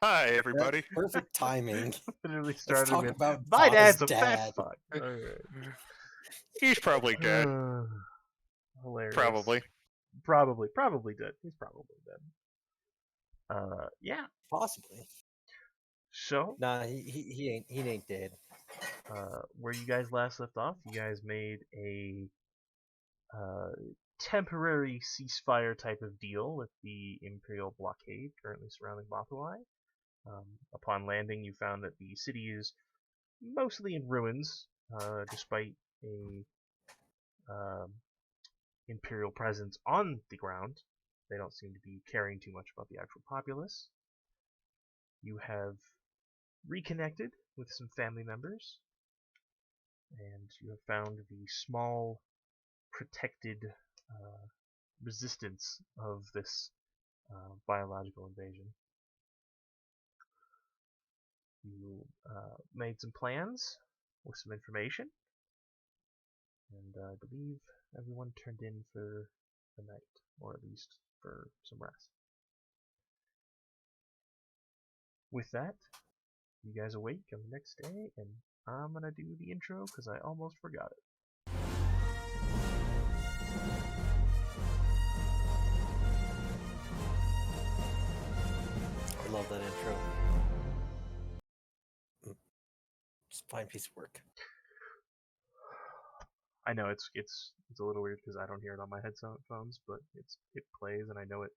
Hi, everybody. Perfect timing. Literally Let's started talk with about my Java's dad's a fat dad. fuck. He's probably dead. Hilarious. Probably. Probably dead. He's probably dead. Yeah. Possibly. So, Nah, he ain't dead. where you guys last left off, you guys made a temporary ceasefire type of deal with the Imperial blockade currently surrounding Bothawai. Upon landing, you found that the city is mostly in ruins, despite a um, Imperial presence on the ground. They don't seem to be caring too much about the actual populace. You have reconnected with some family members, and you have found the small protected resistance of this biological invasion. You made some plans with some information, and I believe everyone turned in for the night, or at least for some rest. With that, you guys awake on the next day, and I'm gonna do the intro because I almost forgot it. I love that intro. Just fine piece of work. I know it's a little weird because I don't hear it on my headphones, but it plays, and I know it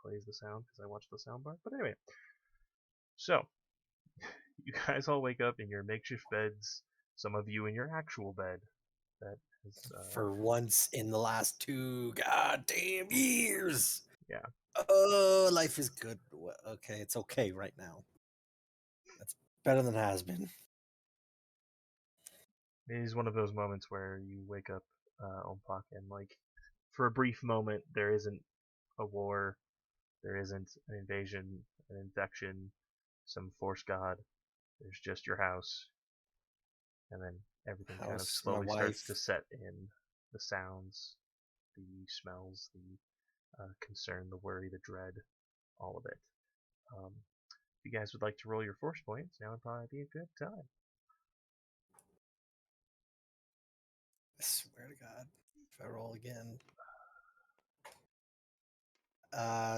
plays the sound because I watch the soundbar. But anyway, so you guys all wake up in your makeshift beds. Some of you in your actual bed. That is For once in the last 2 goddamn years. Yeah. Oh, life is good. Okay, it's okay right now. That's better than it has been. It is one of those moments where you wake up on Puck and like for a brief moment there isn't a war, there isn't an invasion, an infection, some force god. There's just your house, and then everything kind of House, my slowly starts to wife. set in. The sounds, the smells, the concern, the worry, the dread, all of it. If you guys would like to roll your force points, now would probably be a good time. I swear to God, if I roll again.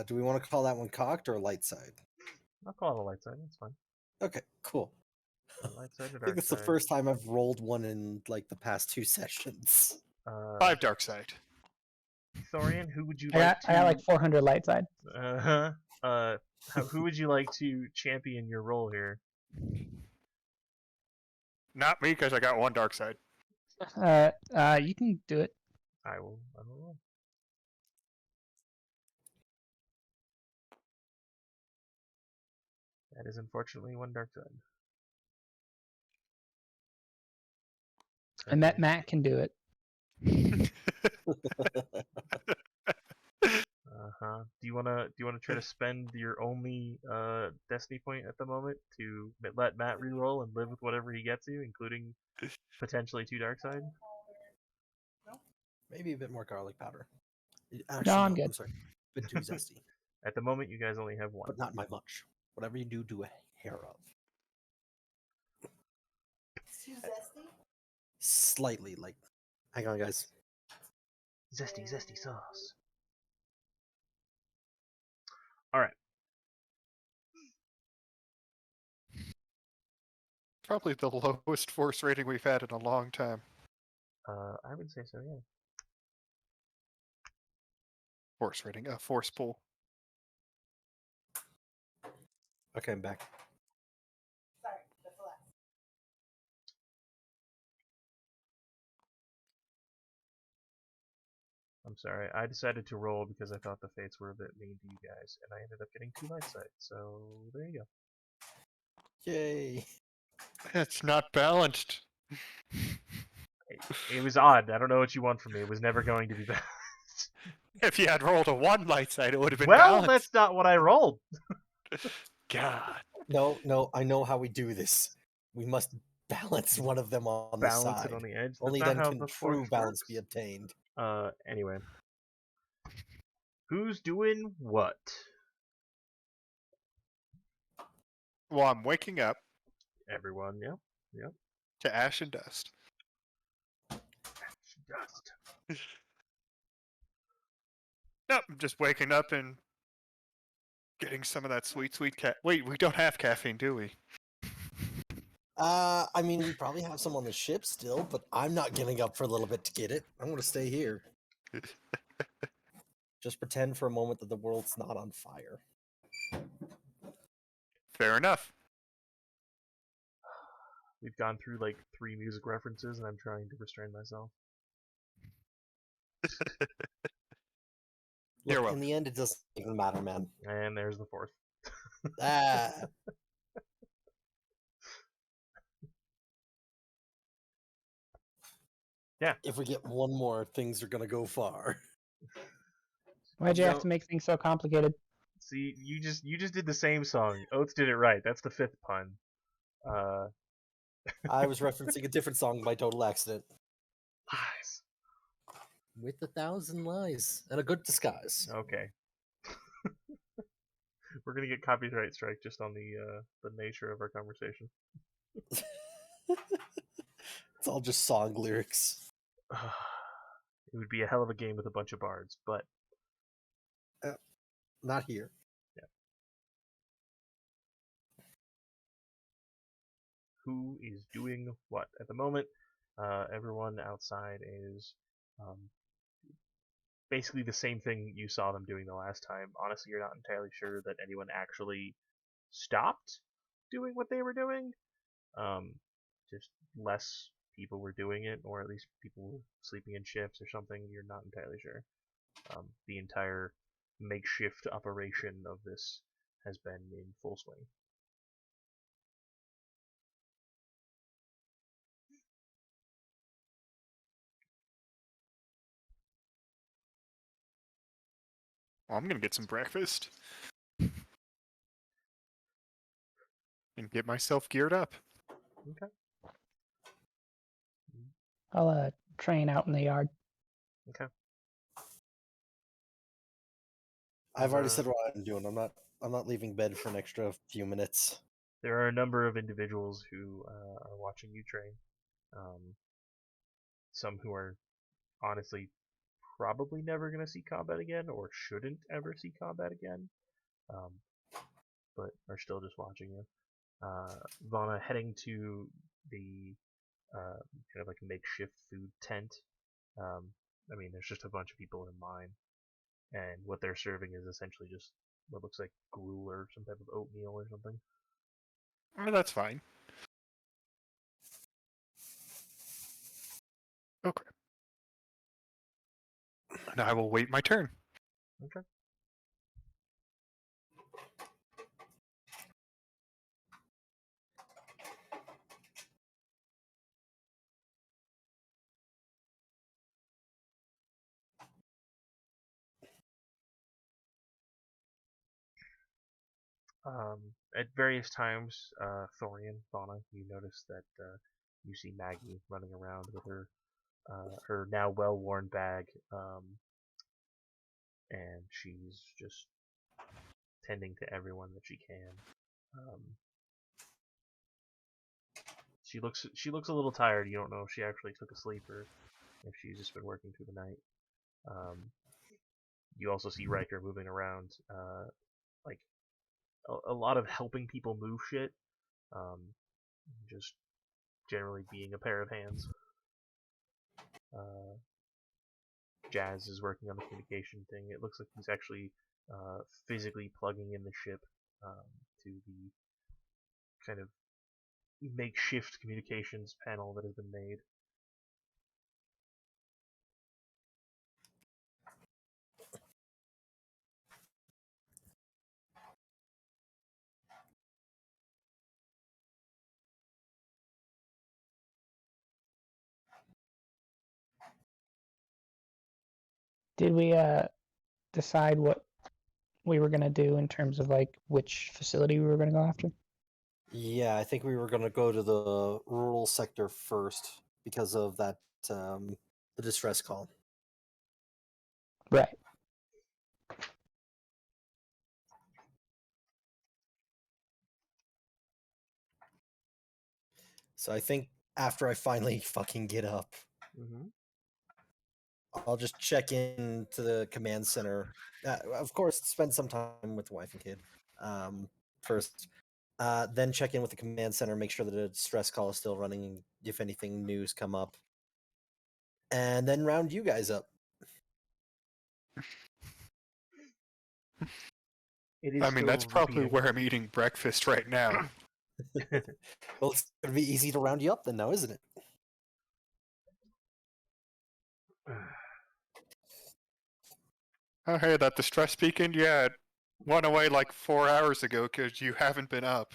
Do we want to call that one cocked or light side? I'll call it a light side. That's fine. Okay, cool. Light side or I think dark it's side? the first time I've rolled one in like the past 2 sessions. 5 dark side. Thorian, who would you I like got like 400 light side. Who would you like to champion your role here? Not me, because I got 1 dark side. You can do it. I will roll. That is unfortunately 1 dark side. And that Matt can do it. Do you wanna try to spend your only destiny point at the moment to let Matt reroll and live with whatever he gets you, including potentially 2 dark side? Maybe a bit more garlic powder. Actually, No, I'm no, good. I'm sorry. A bit too zesty. At the moment, you guys only have 1. But not by much. Whatever you do, do a hair of. Too zesty? Slightly, like. Hang on, guys. Zesty sauce. Alright. Probably the lowest force rating we've had in a long time. I would say so, yeah. Force rating, force pool. Okay, I'm back. Sorry, that's the last. I'm sorry. I decided to roll because I thought the fates were a bit mean to you guys, and I ended up getting 2 light side. So there you go. Yay. It's not balanced. It was odd. I don't know what you want from me. It was never going to be balanced. If you had rolled a 1 light side, it would have been Well, balanced. that's not what I rolled. God. No, I know how we do this. We must balance one of them on the Balance side. it on the edge. That's Only not then how can the true force balance works. be obtained. Anyway. Who's doing what? Well, I'm waking up Everyone, yeah. to ash and dust. Dust. Nope, I'm just waking up and getting some of that sweet, sweet Wait, we don't have caffeine, do we? I mean, we probably have some on the ship still, but I'm not getting up for a little bit to get it. I'm going to stay here. Just pretend for a moment that the world's not on fire. Fair enough. We've gone through like 3 music references, and I'm trying to restrain myself. You're Look, welcome. in the end, it doesn't even matter, man. And there's the 4th. Ah. Yeah. If we get one more, things are going to go far. Why'd you have No. to make things so complicated? See, you just did the same song. Oates did it right. That's the 5th pun. I was referencing a different song by Total Accident. Lies. With 1,000 lies and a good disguise. Okay. We're gonna get copyright strike just on the nature of our conversation. It's all just song lyrics. It would be a hell of a game with a bunch of bards, but Not here. who is doing what at the moment? Everyone outside is basically the same thing you saw them doing the last time. Honestly, you're not entirely sure that anyone actually stopped doing what they were doing. Just less people were doing it, or at least people were sleeping in shifts or something. You're not entirely sure. The entire makeshift operation of this has been in full swing. Well, I'm gonna get some breakfast and get myself geared up. Okay. I'll train out in the yard. Okay. I've already said what I'm doing. I'm not leaving bed for an extra few minutes. There are a number of individuals who are watching you train. Some who are honestly probably never going to see combat again, or shouldn't ever see combat again, but are still just watching you. Vana heading to the kind of like makeshift food tent. I mean, there's just a bunch of people in mine, and what they're serving is essentially just what looks like gruel or some type of oatmeal or something. Oh, that's fine. Okay. And I will wait my turn. Okay. At various times, Thorian, Fauna, you notice that you see Maggie running around with her now well-worn bag, and she's just tending to everyone that she can. She looks a little tired. You don't know if she actually took a sleep or if she's just been working through the night. You also see Riker moving around, like a lot of helping people move shit, just generally being a pair of hands. Jazz is working on the communication thing. It looks like he's actually physically plugging in the ship to the kind of makeshift communications panel that has been made. Did we decide what we were gonna do in terms of like which facility we were gonna go after? Yeah, I think we were going to go to the rural sector first because of that the distress call. Right. So I think after I finally fucking get up, Mm-hmm. I'll just check in to the command center. Of course, spend some time with the wife and kid first. Then check in with the command center, make sure that a distress call is still running if anything news come up. And then round you guys up. It is I mean, that's still probably repeating. where I'm eating breakfast right now. Well, it's gonna be easy to round you up then now, isn't it? Oh, hey, that distress beacon? Yeah, it went away like 4 hours ago because you haven't been up.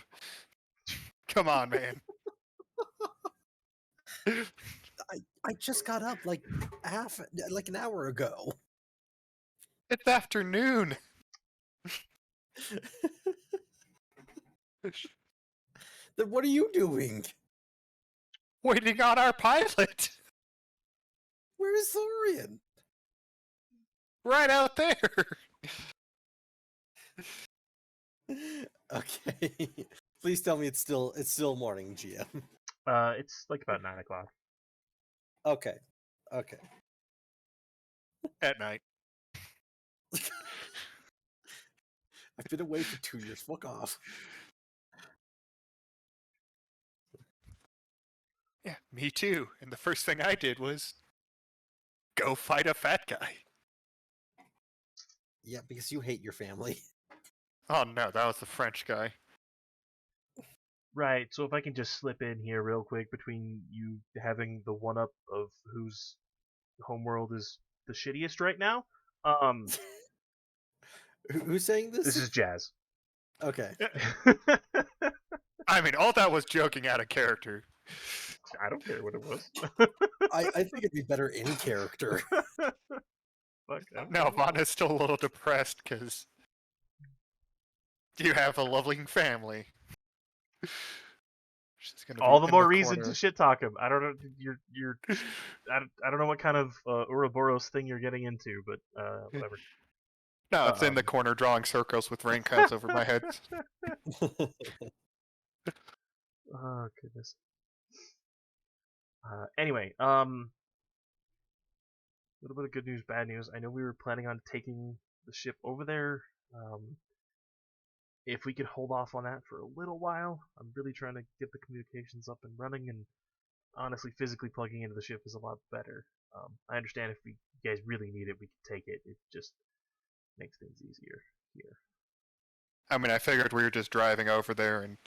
Come on, man. I just got up like an hour ago. It's afternoon. Then what are you doing? Waiting on our pilot. Where is Thorian? Right out there. Okay. Please tell me it's still morning, GM. It's like about 9 o'clock. Okay. Okay. At night. I've been away for 2 years. Fuck off. Yeah, me too. And the first thing I did was go fight a fat guy. Yeah, because you hate your family. Oh no, that was the French guy. Right, so if I can just slip in here real quick between you having the one-up of whose homeworld is the shittiest right now, Who's saying this? this is Jazz. Okay. I mean, all that was joking out of character. I don't care what it was. I think it'd be better in character. Fuck, I don't No, care. Vaughn is still a little depressed because you have a loving family. She's gonna be All the in more reason corner. to shit talk him. I don't know. You're. I don't know what kind of Ouroboros thing you're getting into, but whatever. No, it's in the corner drawing circles with raincoats over my head. Oh goodness. Anyway, little bit of good news, bad news. I know we were planning on taking the ship over there. If we could hold off on that for a little while, I'm really trying to get the communications up and running, and honestly, physically plugging into the ship is a lot better. I understand if you guys really need it, we can take it. It just makes things easier here. I mean, I figured we were just driving over there and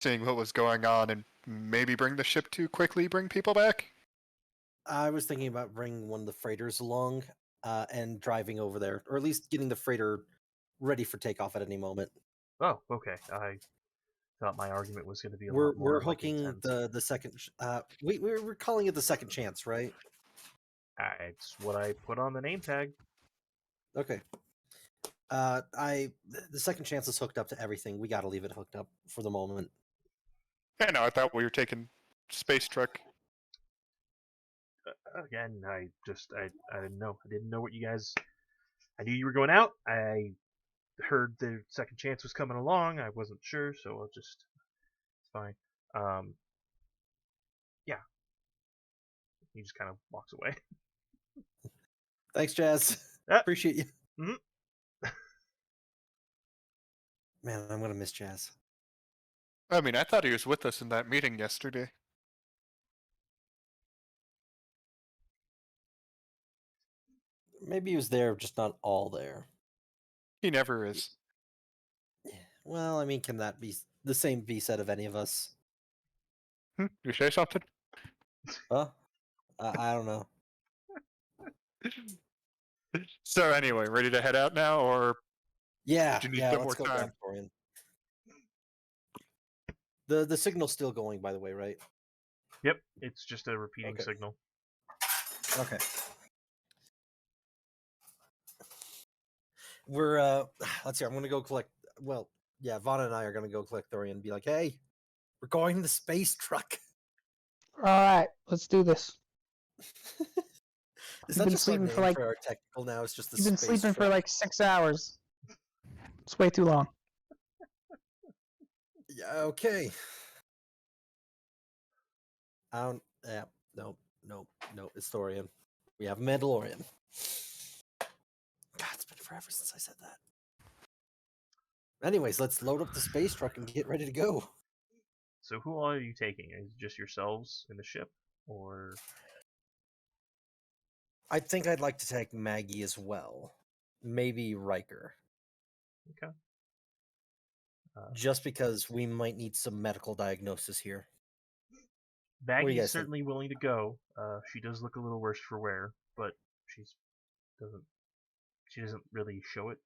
seeing what was going on and maybe bring the ship to quickly bring people back. I was thinking about bringing one of the freighters along and driving over there, or at least getting the freighter ready for takeoff at any moment. Oh, okay. I thought my argument was going to be a We're lot more hooking intense. the second. We're calling it the second chance, right? It's what I put on the name tag. Okay. The second chance is hooked up to everything. We got to leave it hooked up for the moment. Yeah, no, I thought we were taking space truck. Again, I didn't know. I didn't know what you guys. I knew you were going out. I heard the second chance was coming along. I wasn't sure, so I'll just. It's fine. Yeah. He just kind of walks away. Thanks, Jazz. Yeah. Appreciate you. Mhm. Man, I'm gonna miss Jazz. I mean, I thought he was with us in that meeting yesterday. Maybe he was there, just not all there. He never is. Well, I mean, can that be the same be said of any of us? You say something? Huh? I don't know. So anyway, ready to head out now, or Yeah, Do you need yeah. some Let's more go time? back, Torian. The signal's still going, by the way, right? Yep, it's just a repeating Okay. signal. Okay. We're let's see. I'm gonna go collect. Well, yeah, Vaughn and I are gonna go collect Thorian and be like, "Hey, we're going in the space truck." All right, let's do this. Is You've that been just our sleeping name for like our technical now? It's just the you've been space sleeping for truck? like 6 hours. It's way too long. Yeah. Okay. I don't. Yeah. No. No. No. Historian. We have Mandalorian. God, it's been forever since I said that. Anyways, let's load up the space truck and get ready to go. So who all are you taking? Is it just yourselves in the ship, or I think I'd like to take Maggie as well. Maybe Riker. okay? Just because we might need some medical diagnosis here. do you Maggie's guys think? certainly willing to go. She does look a little worse for wear, but she doesn't really show it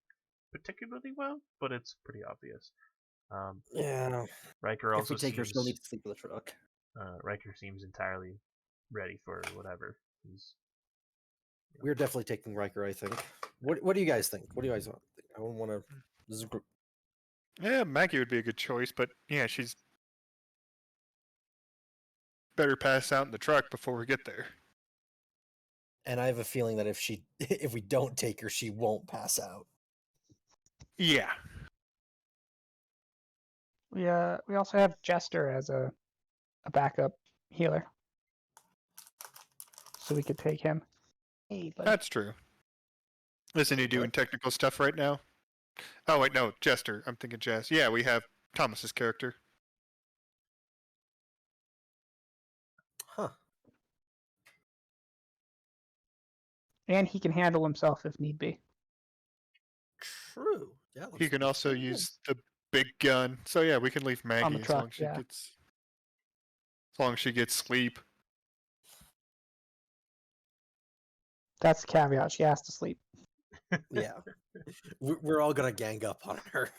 particularly well, but it's pretty obvious. Yeah. Riker If also we take her, she'll need seems to sleep in the truck. Riker seems entirely ready for whatever. He's We're definitely taking Riker, I think. What do you guys think? What do you guys want? I don't want to. This is a group. Yeah, Maggie would be a good choice, but yeah, she's better pass out in the truck before we get there. And I have a feeling that if we don't take her, she won't pass out. Yeah. We also have Jester as a backup healer, so we could take him. Hey, buddy. That's true. Isn't he doing technical stuff right now? Oh, wait, no, Jester. I'm thinking Jess. Yeah, we have Thomas's character. Huh. And he can handle himself if need be. True. Yeah. He can also pretty good. use the big gun. So yeah, we can leave Maggie as long truck, as she yeah. gets sleep. That's the caveat. She has to sleep. Yeah. We're all gonna gang up on her.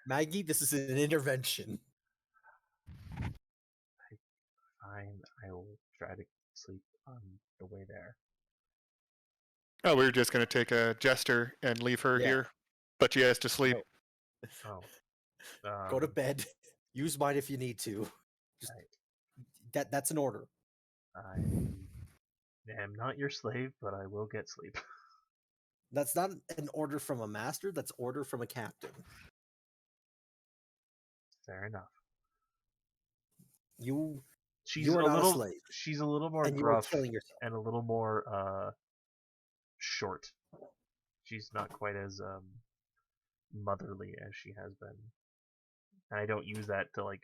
Maggie, this is an intervention. fine. I will try to sleep on the way there. Oh, we were just gonna take a Jester and leave her Yeah. here, but she has to sleep. No. Oh, Go to bed. Use mine if you need to. Just, that's an order. I am not your slave, but I will get sleep. That's not an order from a master. That's order from a captain. Fair enough. She's You are not a little. a slave, She's a little more and you are gruff killing yourself. and a little more short. She's not quite as motherly as she has been. And I don't use that to like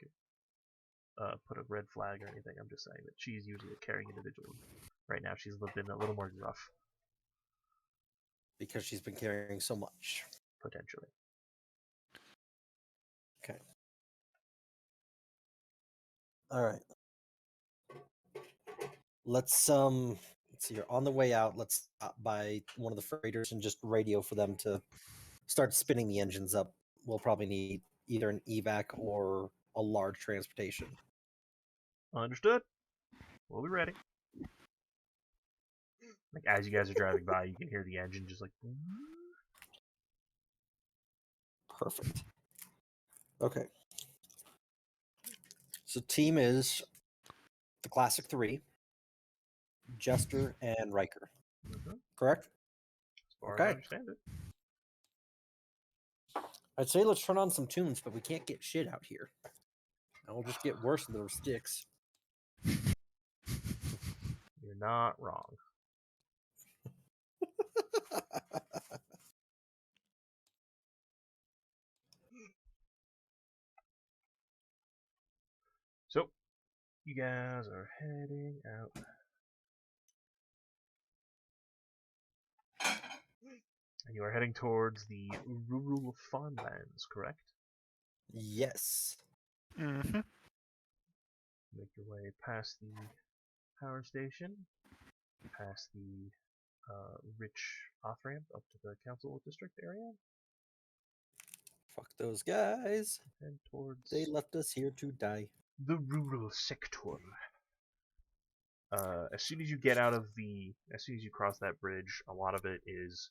put a red flag or anything. I'm just saying that she's usually a caring individual. Right now, she's been a little more gruff, Because she's been carrying so much. potentially. Okay. All right. Let's see here. On the way out, let's stop by one of the freighters and just radio for them to start spinning the engines up. We'll probably need either an evac or a large transportation. Understood. We'll be ready. Like as you guys are driving by, you can hear the engine just like. Perfect. Okay. So team is the classic three, Jester and Riker. Mhm. Correct? As far as I Okay. understand it. I'd say let's turn on some tunes, but we can't get shit out here. It'll just get worse than those sticks. You're not wrong. So, you guys are heading out. And you are heading towards the rural farmlands, correct? Yes. Mm-hmm. Make your way past the power station, past the rich off-ramp up to the council district area, Fuck those guys. and towards They left us here to die. the rural sector. As soon as you cross that bridge, a lot of it is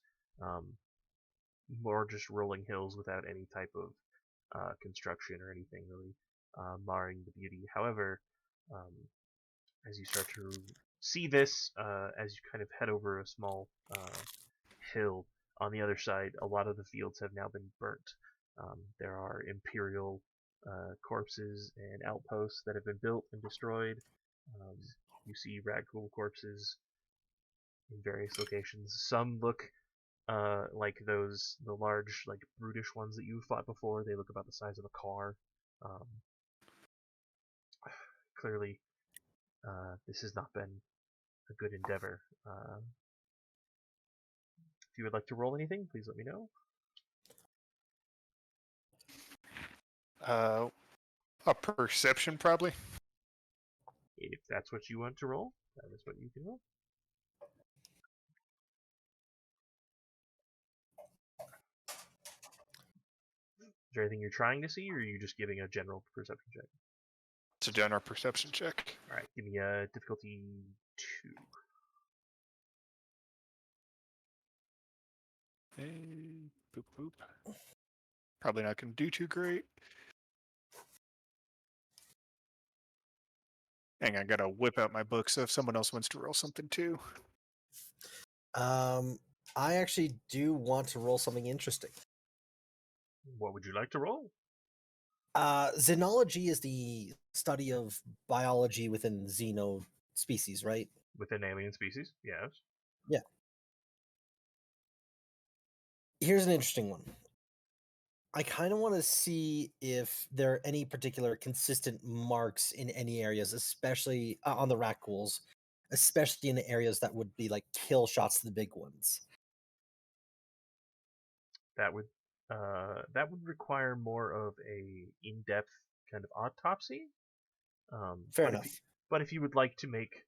more just rolling hills without any type of construction or anything really marring the beauty. However, as you start to see this, as you kind of head over a small hill on the other side, a lot of the fields have now been burnt. There are Imperial corpses and outposts that have been built and destroyed. You see Ragghoul corpses in various locations. Some look like the large, like, brutish ones that you fought before. They look about the size of a car. Clearly, this has not been a good endeavor. If you would like to roll anything, please let me know. A perception, probably. If that's what you want to roll, that is what you can roll. Is there anything you're trying to see, or are you just giving a general perception check? It's a general perception check. Alright, give me a difficulty 2. Hey, boop boop. Probably not going to do too great. Hang on, I gotta whip out my book so if someone else wants to roll something too. I actually do want to roll something interesting. What would you like to roll? Xenology is the study of biology within xeno species, right? Within alien species, yes. Here's an interesting one. I kind of want to see if there are any particular consistent marks in any areas, especially on the Ragghouls, especially in the areas that would be like kill shots to the big ones. That would require more of a in-depth kind of autopsy. Fair but enough. But if you would like to make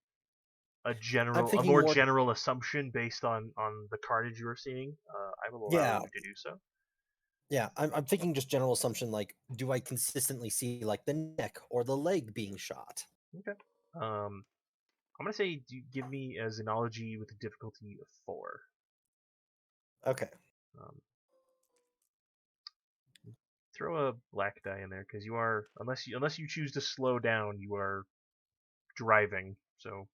a thinking more more- general assumption based on the carnage you are seeing, I will allow Yeah. you to do so. Yeah, I'm thinking just general assumption like, do I consistently see like the neck or the leg being shot? I'm gonna say give me a xenology with a difficulty of 4. Okay. Throw a black die in there because you are unless you choose to slow down, you are driving. So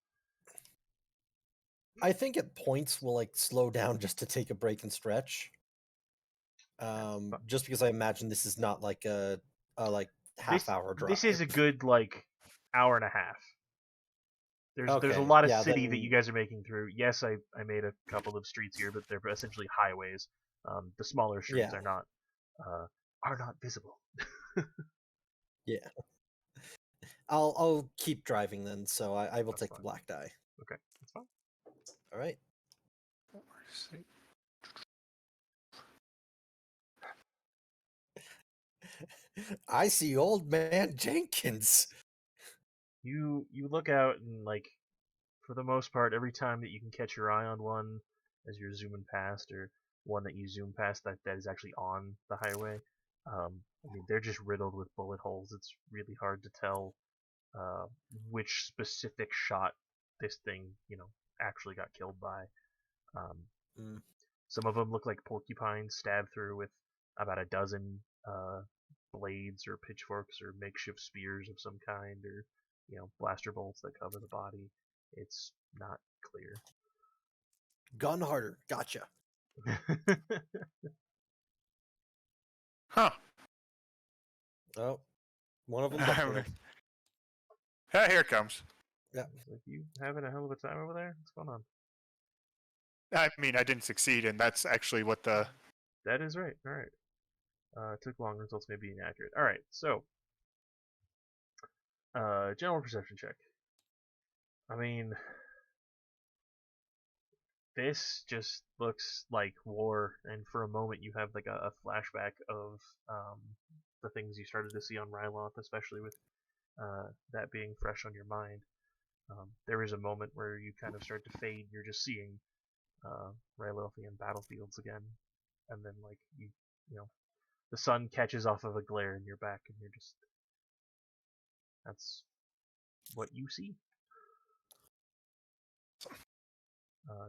I think at points we'll like slow down just to take a break and stretch. Just because I imagine this is not like a like half-hour drive. This is a good like hour and a half. There's a Okay, lot of yeah, city that then- you guys are making through. Yes, I made a couple of streets here, but they're essentially highways. The smaller streets Yeah. are not visible. Yeah. I'll keep driving then, so I will That's take fine. the black die. Okay, that's fine. All right. I see old man Jenkins. You look out and like for the most part, every time that you can catch your eye on one as you're zooming past, or one that you zoom past that is actually on the highway, I mean they're just riddled with bullet holes. It's really hard to tell which specific shot this thing actually got killed by. Some of them look like porcupines stabbed through with about a dozen blades or pitchforks or makeshift spears of some kind, or blaster bolts that cover the body. It's not clear. Gun harder. Gotcha. Huh. Oh, one of them's up there. Ah, here it comes. Yeah. Like, you having a hell of a time over there? What's going on? I mean, I didn't succeed, and that's actually what the... That is right. All right. Took long. Results may be inaccurate. All right. So, general perception check. I mean, this just looks like war, and for a moment you have like a flashback of the things you started to see on Ryloth, especially with that being fresh on your mind. There is a moment where you kind of start to fade. You're just seeing Rylothian battlefields again, and then like you know, the sun catches off of a glare in your back, and you're just that's what you see.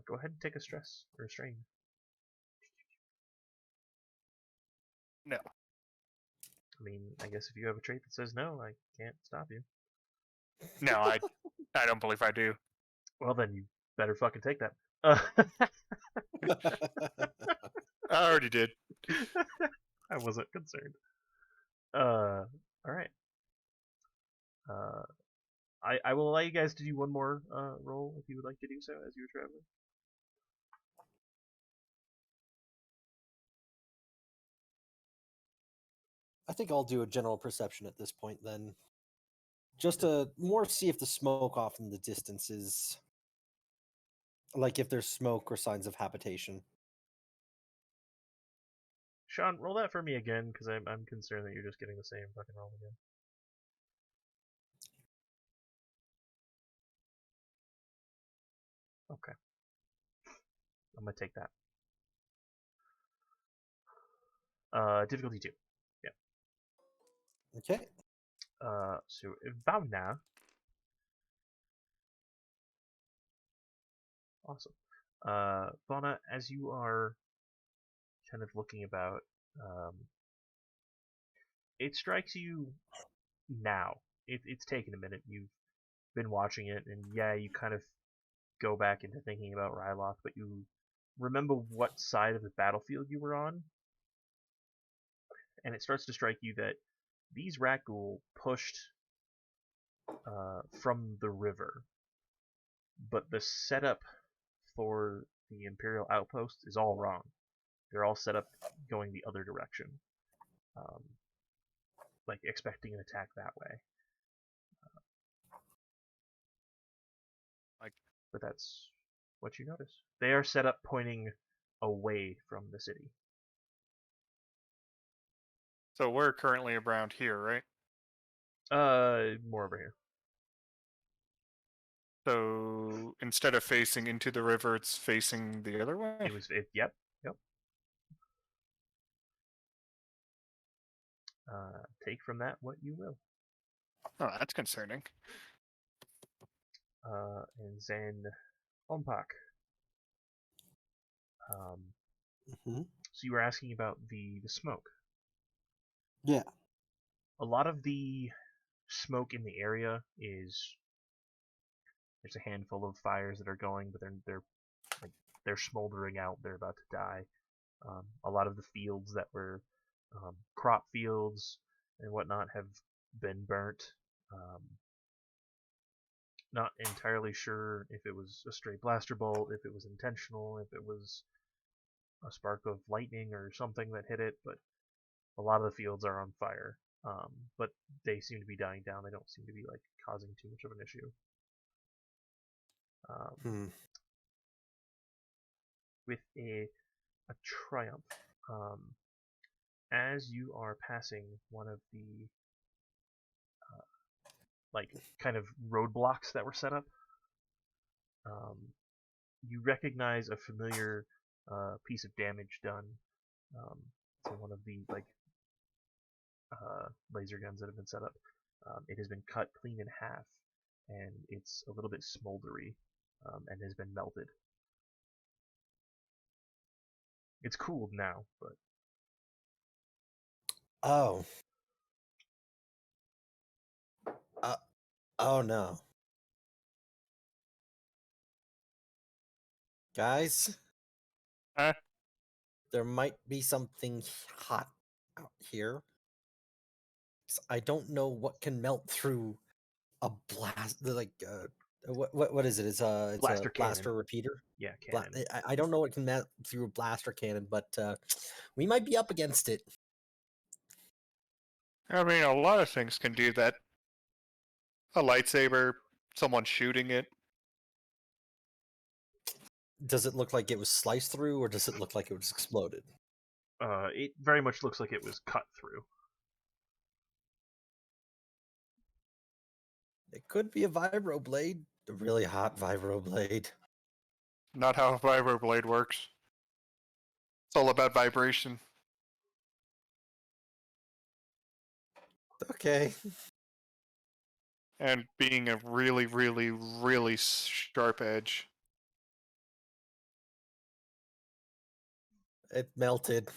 Go ahead and take a stress or a strain. No. I mean, I guess if you have a trait that says no, I can't stop you. No, I don't believe I do. Well, then you better fucking take that. I already did. I wasn't concerned. All right. I will allow you guys to do one more roll if you would like to do so as you were traveling. I think I'll do a general perception at this point then. Just to more see if the smoke off in the distance is like if there's smoke or signs of habitation. Sean, roll that for me again because I'm concerned that you're just getting the same fucking roll again. Okay. I'm gonna take that. Difficulty 2. Okay. So Ivana. Awesome. Vana, as you are kind of looking about, it strikes you now. It's taken a minute. You've been watching it, and yeah, you kind of go back into thinking about Ryloth, but you remember what side of the battlefield you were on, and it starts to strike you that these Rakghoul pushed from the river, but the setup for the Imperial outpost is all wrong. They're all set up going the other direction, like expecting an attack that way. But that's what you notice. They are set up pointing away from the city. So we're currently around here, right? More over here. So instead of facing into the river, it's facing the other way? Yep. Take from that what you will. Oh, that's concerning. And Zan Ompak. So you were asking about the smoke. Yeah. A lot of the smoke in the area is there's a handful of fires that are going, but they're smoldering out. They're about to die. A lot of the fields that were crop fields and whatnot have been burnt. Not entirely sure if it was a stray blaster bolt, if it was intentional, if it was a spark of lightning or something that hit it, but a lot of the fields are on fire. But they seem to be dying down. They don't seem to be like causing too much of an issue. With a triumph, as you are passing one of the like kind of roadblocks that were set up, you recognize a familiar piece of damage done to one of the like laser guns that have been set up. It has been cut clean in half, and it's a little bit smoldery and has been melted. It's cooled now, but Oh. Oh no. Guys? Huh? There might be something hot out here. I don't know what can melt through a blast. What is it? It's a Blaster blaster cannon. repeater. Yeah, cannon. I don't know what can melt through a blaster cannon, but we might be up against it. I mean, a lot of things can do that. A lightsaber, someone shooting it. Does it look like it was sliced through, or does it look like it was exploded? It very much looks like it was cut through. It could be a vibroblade, a really hot vibroblade. Not how a vibroblade works. It's all about vibration. Okay. And being a really, really, really sharp edge. It melted.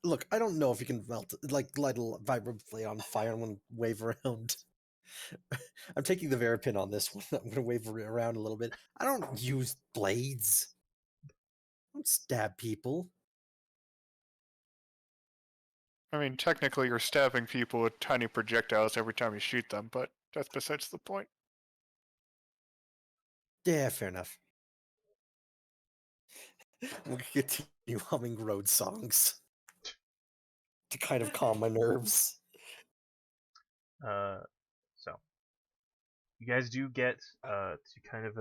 Look, I don't know if you can light a vibroblade on fire and want to wave around. I'm taking the Verapin on this one. I'm going to wave around a little bit. I don't use blades. I don't stab people. I mean, technically, you're stabbing people with tiny projectiles every time you shoot them, but that's besides the point. Yeah, fair enough. We'll continue humming road songs to kind of calm my nerves. So you guys do get to kind of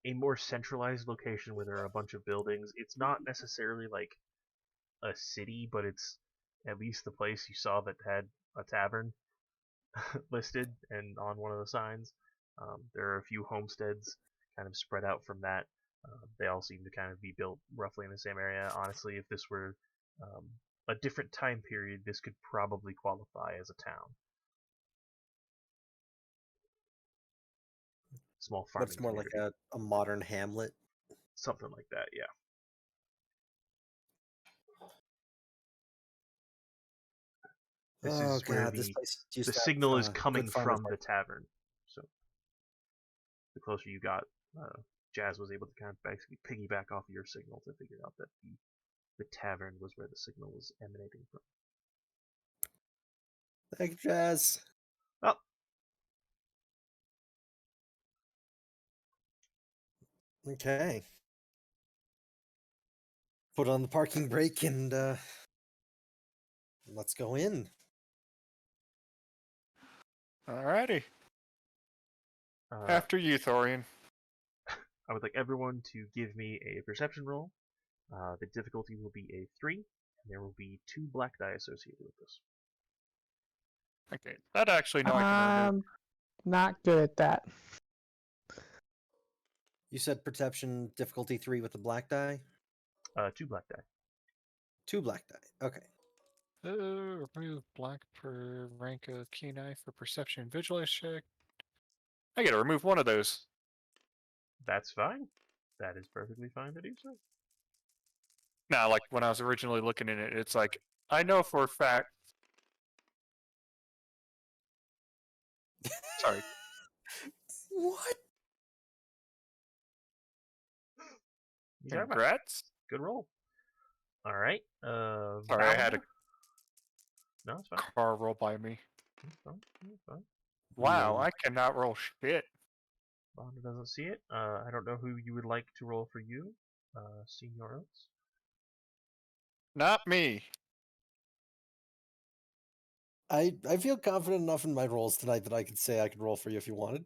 a more centralized location where there are a bunch of buildings. It's not necessarily like a city, but it's at least the place you saw that had a tavern listed and on one of the signs. There are a few homesteads kind of spread out from that. They all seem to kind of be built roughly in the same area. Honestly, if this were a different time period, this could probably qualify as a town. Small But farming it's more like community. a modern hamlet. Something like that, yeah. This Oh is where god, this place used the to have, signal is good coming farmers from the market. tavern. So the closer you got, Jazz was able to kind of basically piggyback off of your signal to figure out that the tavern was where the signal was emanating from. Thank you, Jazz. Oh, Okay. Put on the parking brake and let's go in. Alrighty. uh, After you, Thorian. I would like everyone to give me a perception roll. The difficulty will be a 3, and there will be 2 black die associated with this. Okay, that actually no, I can remove. I'm not good at that. You said perception difficulty 3 with the black die? 2 black die. 2 black die. Okay. Remove black per rank of Kenai for perception vigilance check. I gotta remove one of those. That's fine. That is perfectly fine to do so. Now, like when I was originally looking at it, it's like I know for a fact. Sorry. What? You got it. Congrats. Good roll. All right. Sorry, I had a No, it's fine. car roll by me. It's fine. It's fine. Wow, I cannot roll shit. Vonda doesn't see it. I don't know who you would like to roll for you. Senior Oats. Not me. I feel confident enough in my rolls tonight that I could say I could roll for you if you wanted.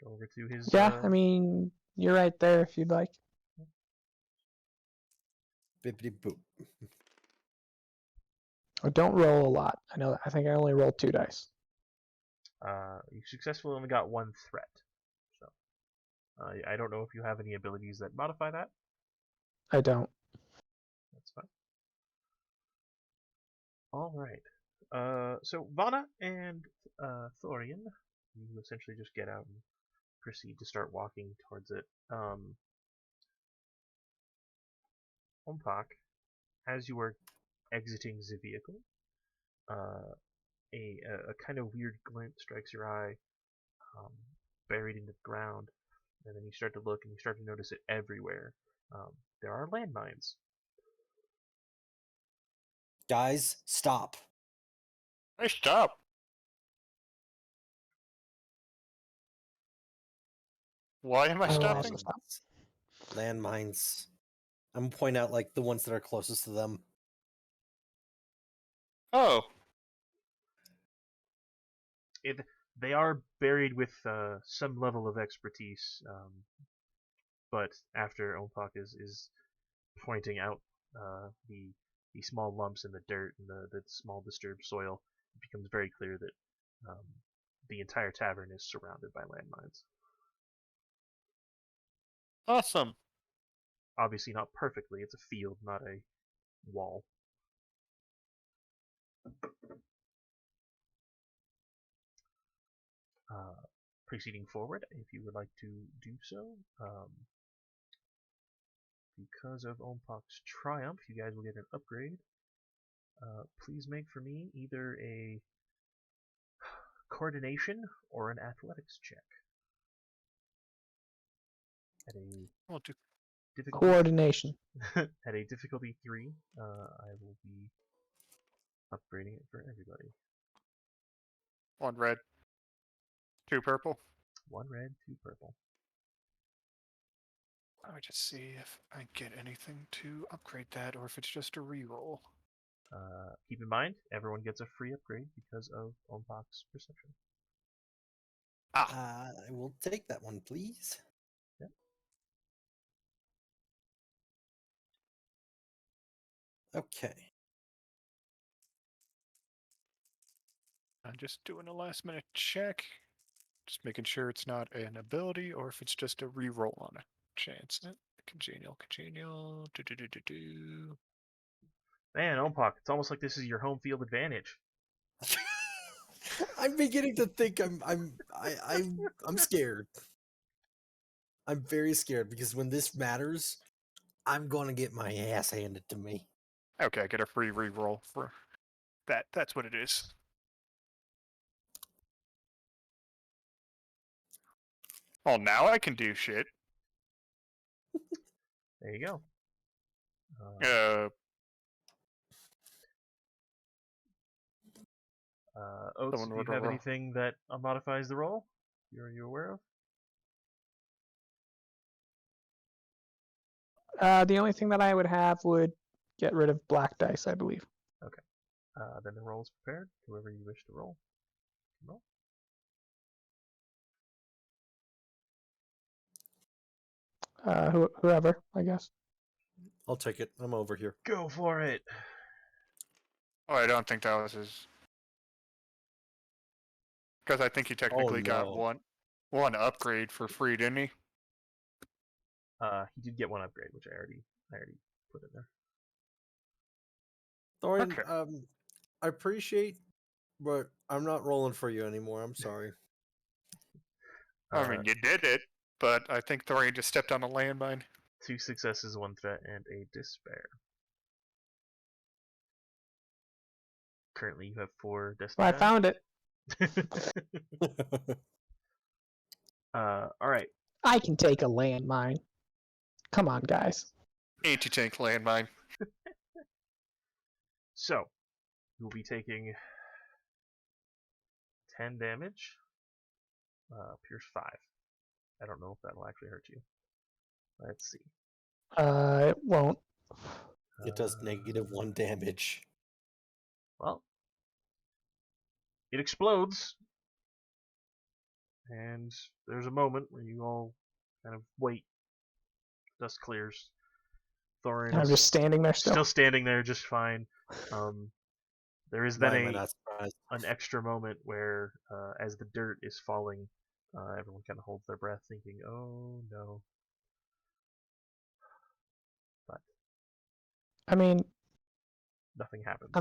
Go over to his. Yeah, I mean, you're right there if you'd like. Bippity boop. Or don't roll a lot. I think I only rolled 2 dice. You successfully only got 1 threat. So, I don't know if you have any abilities that modify that. I don't. That's fine. All right. So Vana and Thorian, you essentially just get out and proceed to start walking towards it. Ompak, as you are exiting the vehicle, a kind of weird glint strikes your eye, buried into the ground, and then you start to look and you start to notice it everywhere. There are landmines. Guys, stop. Hey, stop. Why am I I will stopping? also stop. Landmines. I'm gonna point out like the ones that are closest to them. Oh, They are buried with some level of expertise, but after Ompak is pointing out the small lumps in the dirt and the small disturbed soil, it becomes very clear that the entire tavern is surrounded by landmines. awesome. Obviously not perfectly, it's a field, not a wall. Proceeding forward, if you would like to do so, because of Ompak's triumph, you guys will get an upgrade. Please make for me either a coordination or an athletics check. At a We'll do difficulty Coordination. at a difficulty 3. I will be upgrading it for everybody. 1 red, 2 purple. 1 red, 2 purple. Let me just see if I get anything to upgrade that, or if it's just a reroll. Keep in mind, everyone gets a free upgrade because of Ompok's perception. I will take that one, please. Yeah. Okay. I'm just doing a last minute check. Just making sure it's not an ability or if it's just a reroll on a chance. Congenial. Do. Man, Ompok, it's almost like this is your home field advantage. I'm beginning to think I'm scared. I'm very scared because when this matters, I'm gonna get my ass handed to me. Okay, I get a free reroll for that. That's what it is. Well, now I can do shit. There you go. Oates, Someone do you would have roll. anything that modifies the roll? Are you aware of? The only thing that I would have would get rid of black dice, I believe. Then the roll is prepared. Whoever you wish to roll. Roll. Whoever, I guess. I'll take it. I'm over here. Go for it. Oh, I don't think that was his. Because I think he technically got no. one upgrade for free, didn't he? He did get one upgrade, which I already put in there. Thorian, Okay. I appreciate, but I'm not rolling for you anymore. I'm sorry. I mean, you did it, but I think Thorian just stepped on a landmine. 2 successes, 1 threat, and a despair. Currently, you have 4 destiny. Well, I found it. All right. I can take a landmine. Come on, guys. Anti-tank landmine. So, you'll be taking 10 damage. Pierce 5. I don't know if that'll actually hurt you. Let's see. It won't. It does -1 damage. Well, it explodes, and there's a moment where you all kind of wait. Dust clears. Thorin I'm is just standing there still still. standing there just fine. There is then Why am I not surprised? an extra moment where, as the dirt is falling, everyone kind of holds their breath, thinking, "Oh no!" But I mean, nothing happens.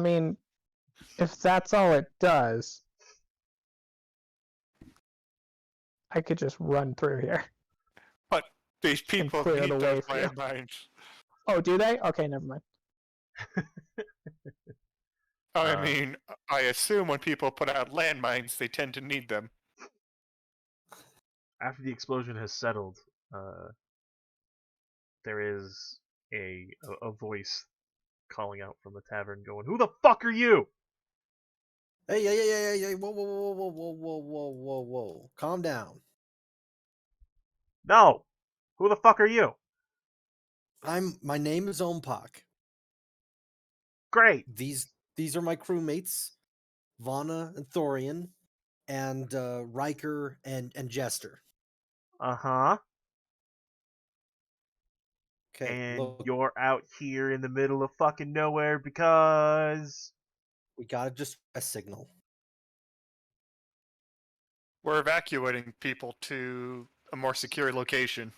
if that's all it does, I could just run through here. But these people clear need the those way for you. landmines. Oh, do they? Okay, never mind. I mean, I assume when people put out landmines, they tend to need them. After the explosion has settled, there is a voice calling out from the tavern, going, "Who the fuck are you?" Hey, whoa. Calm down. No, who the fuck are you? My name is Ompok. Great. These are my crewmates, Vana and Thorian, and Riker and Jester. Uh-huh. Okay, And look, you're out here in the middle of fucking nowhere because... we got a distress signal. We're evacuating people to a more secure location.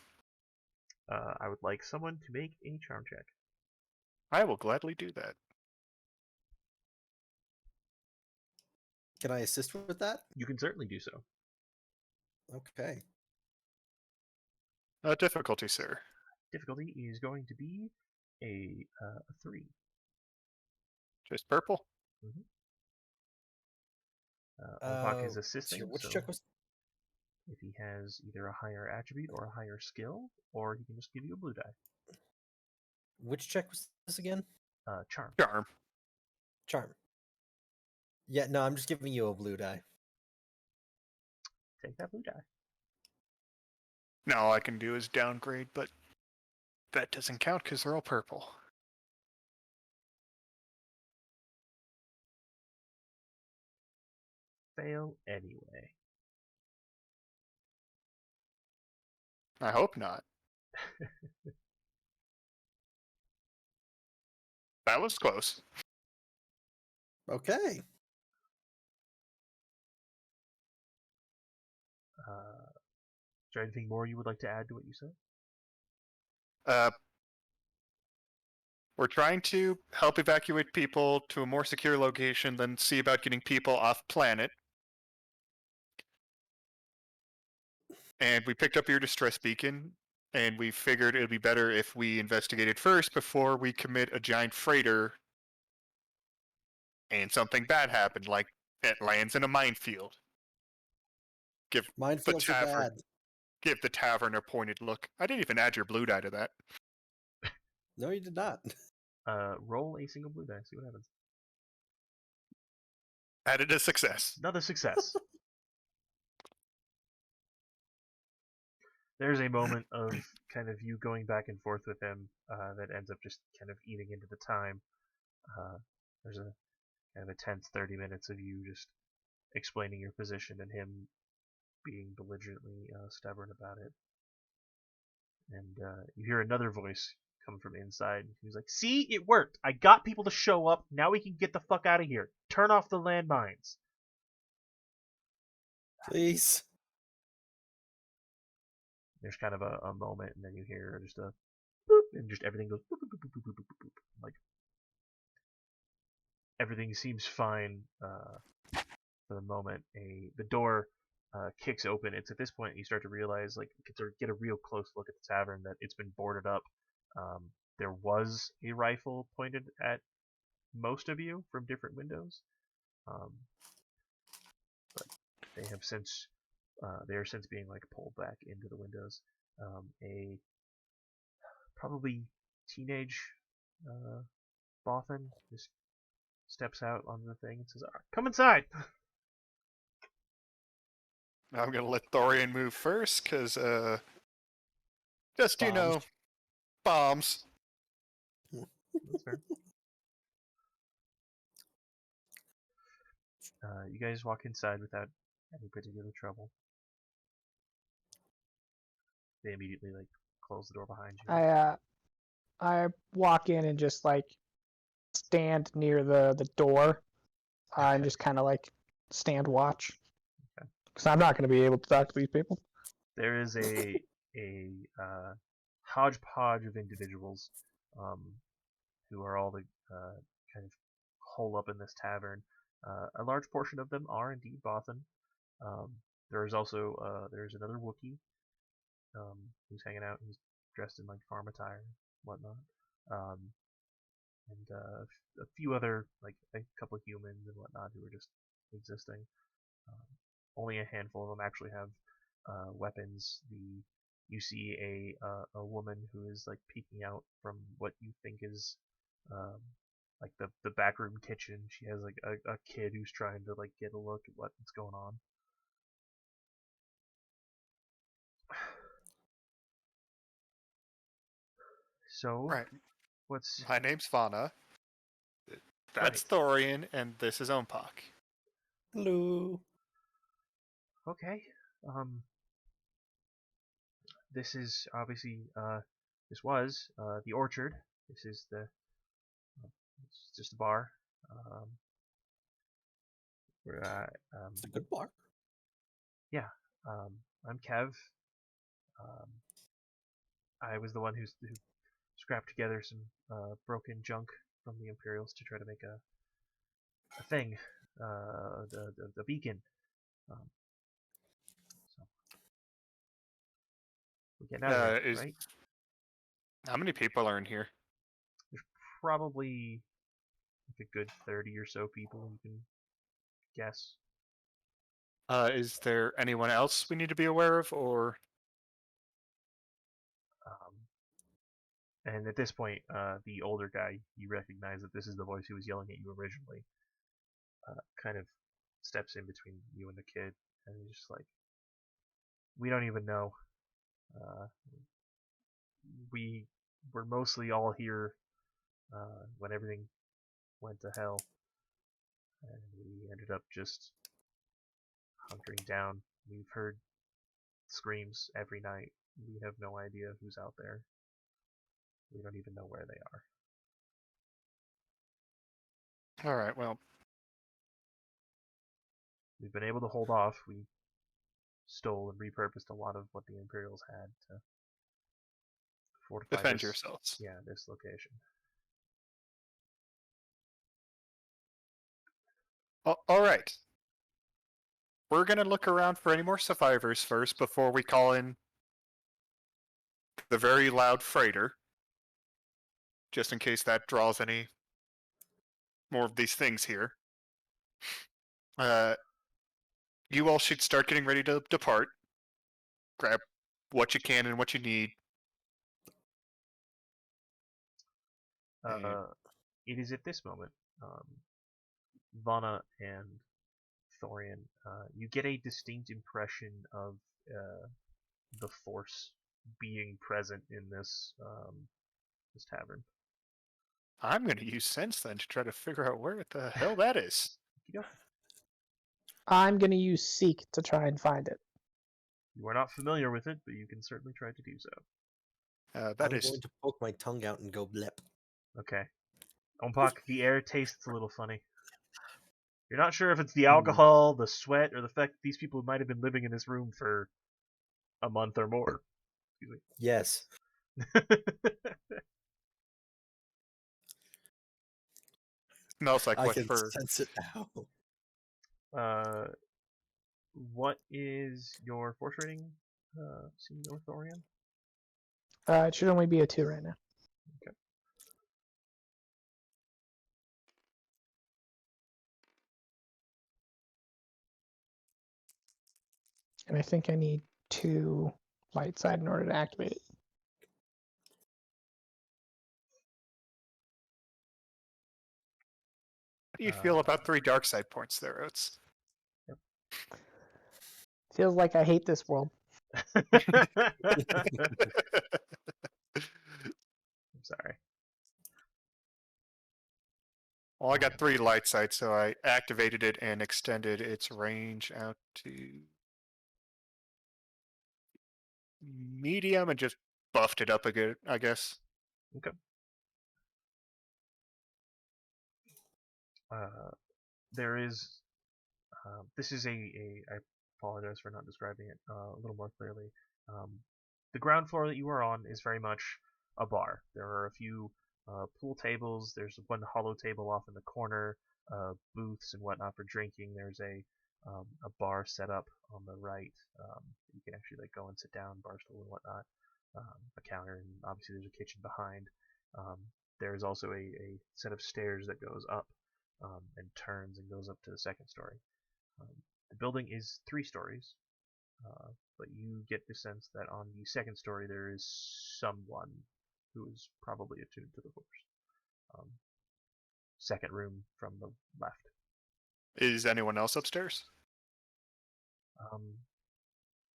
I would like someone to make a charm check. I will gladly do that. Can I assist with that? You can certainly do so. Okay. Difficulty, sir. Difficulty is going to be a 3. Just purple? Ompok is Let's see, assisting. which so check was? if he has either a higher attribute or a higher skill, or he can just give you a blue die. Which check was this again? Charm. Charm. Charm. Yeah, no, I'm just giving you a blue die. Take that blue die. Now all I can do is downgrade, but that doesn't count because they're all purple. Fail anyway. I hope not. That was close. Okay. Is there anything more you would like to add to what you said? We're trying to help evacuate people to a more secure location, then see about getting people off planet. And we picked up your distress beacon, and we figured it would be better if we investigated first before we commit a giant freighter and something bad happened, like it lands in a minefield. Minefields are tavern. bad. Give the tavern a pointed look. I didn't even add your blue die to that. No, you did not. Roll a single blue die. See what happens. Added a success. Another success. There's a moment of kind of you going back and forth with him that ends up just kind of eating into the time. There's a kind of a tense 30 minutes of you just explaining your position and him being belligerently stubborn about it. And you hear another voice come from inside. He's like, "See, it worked. I got people to show up. Now we can get the fuck out of here. Turn off the landmines." Please. There's kind of a moment, and then you hear just a boop, and just everything goes boop, boop, boop, boop, boop, boop, boop, boop. Like everything seems fine for the moment. The door kicks open. It's at this point you start to realize, like, get a real close look at the tavern, that it's been boarded up. There was a rifle pointed at most of you from different windows, but they have since they are since being like pulled back into the windows. A probably teenage Bothan just steps out on the thing and says, "Come inside." I'm gonna let Thorian move first, cause just you know, bombs. That's fair. You guys walk inside without any particular trouble. They immediately like close the door behind you. I walk in and just like stand near the door and just kind of like stand watch, because I'm not going to be able to talk to these people. There is a hodgepodge of individuals who are all the kind of hole up in this tavern. A large portion of them are indeed Bothan. There is also there's another Wookiee who's hanging out. He's dressed in like farm attire, and whatnot, and a few other, like a couple of humans and whatnot who are just existing. Only a handful of them actually have weapons. You see a woman who is like peeking out from what you think is like the backroom kitchen. She has like a kid who's trying to like get a look at what's going on. So, Right. what's My name's Vana. That's Thorian, and this is Ompak. Hello. okay? This is obviously this was the orchard. This is it's just a bar. Where It's a good bar. I'm Kev. I was the one who scrapped together some broken junk from the Imperials to try to make a thing, the beacon. So we're getting out of here, right? How many people are in here? There's probably like a good 30 or so people you can guess. Is there anyone else we need to be aware of, or And at this point, the older guy, you recognize that this is the voice who was yelling at you originally, kind of steps in between you and the kid, and he's just like, we don't even know. We were mostly all here when everything went to hell, and we ended up just hunkering down. We've heard screams every night. We have no idea who's out there. We don't even know where they are. all right? Well, We've been able to hold off. We stole and repurposed a lot of what the Imperials had to fortify defend this, yourselves. yeah, this location. All right. We're gonna look around for any more survivors first before we call in the very loud freighter, just in case that draws any more of these things here. You all should start getting ready to depart. Grab what you can and what you need. It is at this moment, Vana and Thorian, you get a distinct impression of the Force being present in this this tavern. I'm gonna use sense then to try to figure out where the hell that is. Okey-doke. I'm gonna use seek to try and find it. You are not familiar with it, but you can certainly try to do so. That I'm is going to poke my tongue out and go blip. Okay. Ompak, the air tastes a little funny. You're not sure if it's the alcohol, the sweat, or the fact that these people might have been living in this room for a month or more. Yes. smells like I wet can fur. sense it now. What is your force rating, Senior Thorian? It should only be a 2 right now. Okay. And I think I need 2 light side in order to activate it. How do you feel about 3 dark side points there, Oates? Feels like I hate this world. I'm sorry. Well, I got 3 light sight, so I activated it and extended its range out to medium and just buffed it up a bit, I guess. Okay. There is. This is I apologize for not describing it a little more clearly. The ground floor that you are on is very much a bar. There are a few pool tables. There's one hollow table off in the corner. Booths and whatnot for drinking. There's a bar set up on the right. You can actually like go and sit down, bar stool and whatnot. A counter, and obviously there's a kitchen behind. There's also a set of stairs that goes up and turns and goes up to the second story. The building is 3 stories, but you get the sense that on the second story there is someone who is probably attuned to the Force. Second room from the left. Is anyone else upstairs?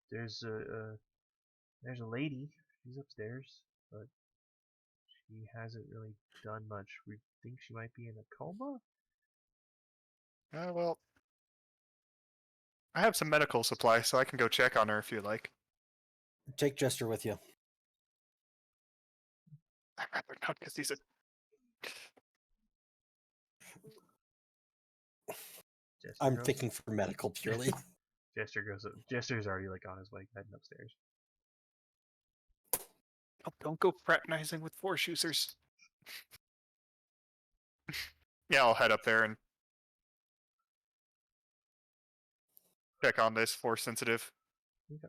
There's a lady. She's upstairs, but she hasn't really done much. We think she might be in a coma. Well, I have some medical supplies, so I can go check on her if you like. Take Jester with you. I'd rather not, because he's a... I'm thinking for medical purely. Jester goes up. Jester's already like on his way heading upstairs. Oh, don't go fraternizing with Force users. Yeah, I'll head up there and check on this Force sensitive. Okay.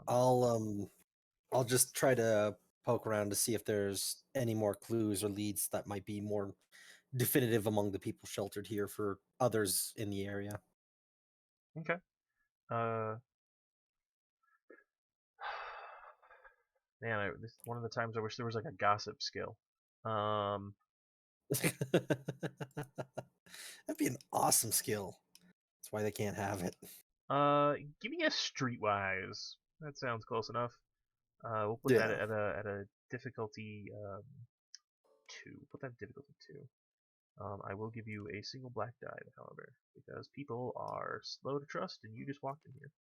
I'll just try to poke around to see if there's any more clues or leads that might be more definitive among the people sheltered here for others in the area. Okay. Man, this is one of the times I wish there was like a gossip skill. That'd be an awesome skill. That's why they can't have it. Give me a streetwise. That sounds close enough. We'll put that Yeah. at a difficulty 2. Put that at difficulty 2. I will give you a single black die, however, because people are slow to trust, and you just walked in here.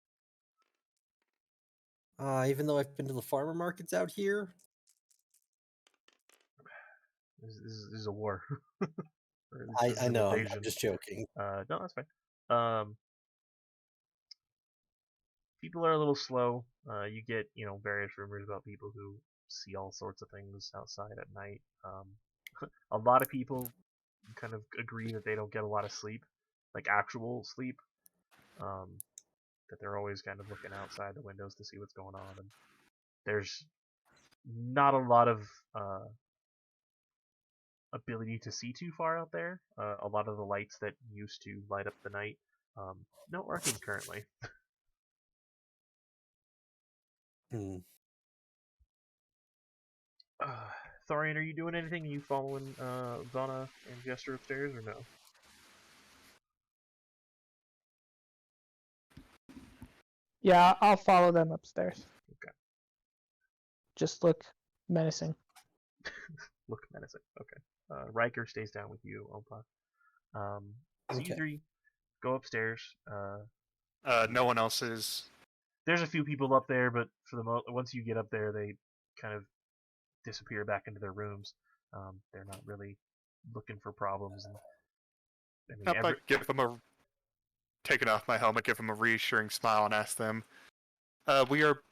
Even though I've been to the farmer markets out here, This is a war. Or at least this is I an know. I'm invasion. just joking. No, that's fine. People are a little slow. You get, various rumors about people who see all sorts of things outside at night. A lot of people kind of agree that they don't get a lot of sleep, like actual sleep. That they're always kind of looking outside the windows to see what's going on. And there's not a lot of ability to see too far out there. A lot of the lights that used to light up the night, not working currently. Hmm. Thorian, are you doing anything? Are you following Vana and Jester upstairs or no? Yeah, I'll follow them upstairs. Okay. Just look menacing. Look menacing. Okay. Riker stays down with you, Opa. So Okay. you three go upstairs. No one else is. There's a few people up there, but for the once you get up there, they kind of disappear back into their rooms. They're not really looking for problems. And, I mean, I give them a. Taking off my helmet, give them a reassuring smile, and ask them, we are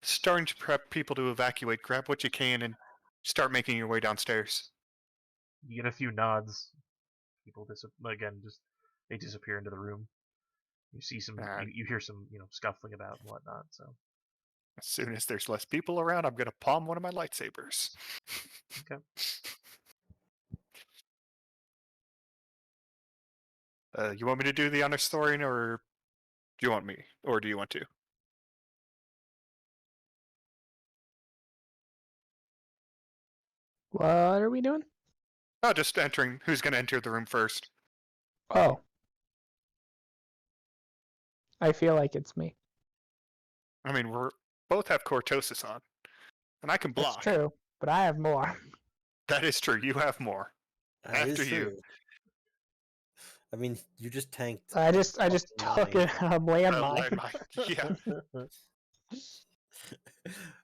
starting to prep people to evacuate. Grab what you can and start making your way downstairs. you get a few nods. People they disappear into the room. You see some, you hear some, scuffling about and whatnot. So as soon as there's less people around, I'm gonna palm one of my lightsabers. Okay. You want me to do the honor story, or do you want me, or do you want to? What are we doing? Oh, just entering. Who's gonna enter the room first? Oh. I feel like it's me. I mean, we're both have cortosis on, and I can block. That's true, but I have more. That is true. You have more. That is After you. true. I mean, you just tanked. I just took fucking a landmine. Yeah.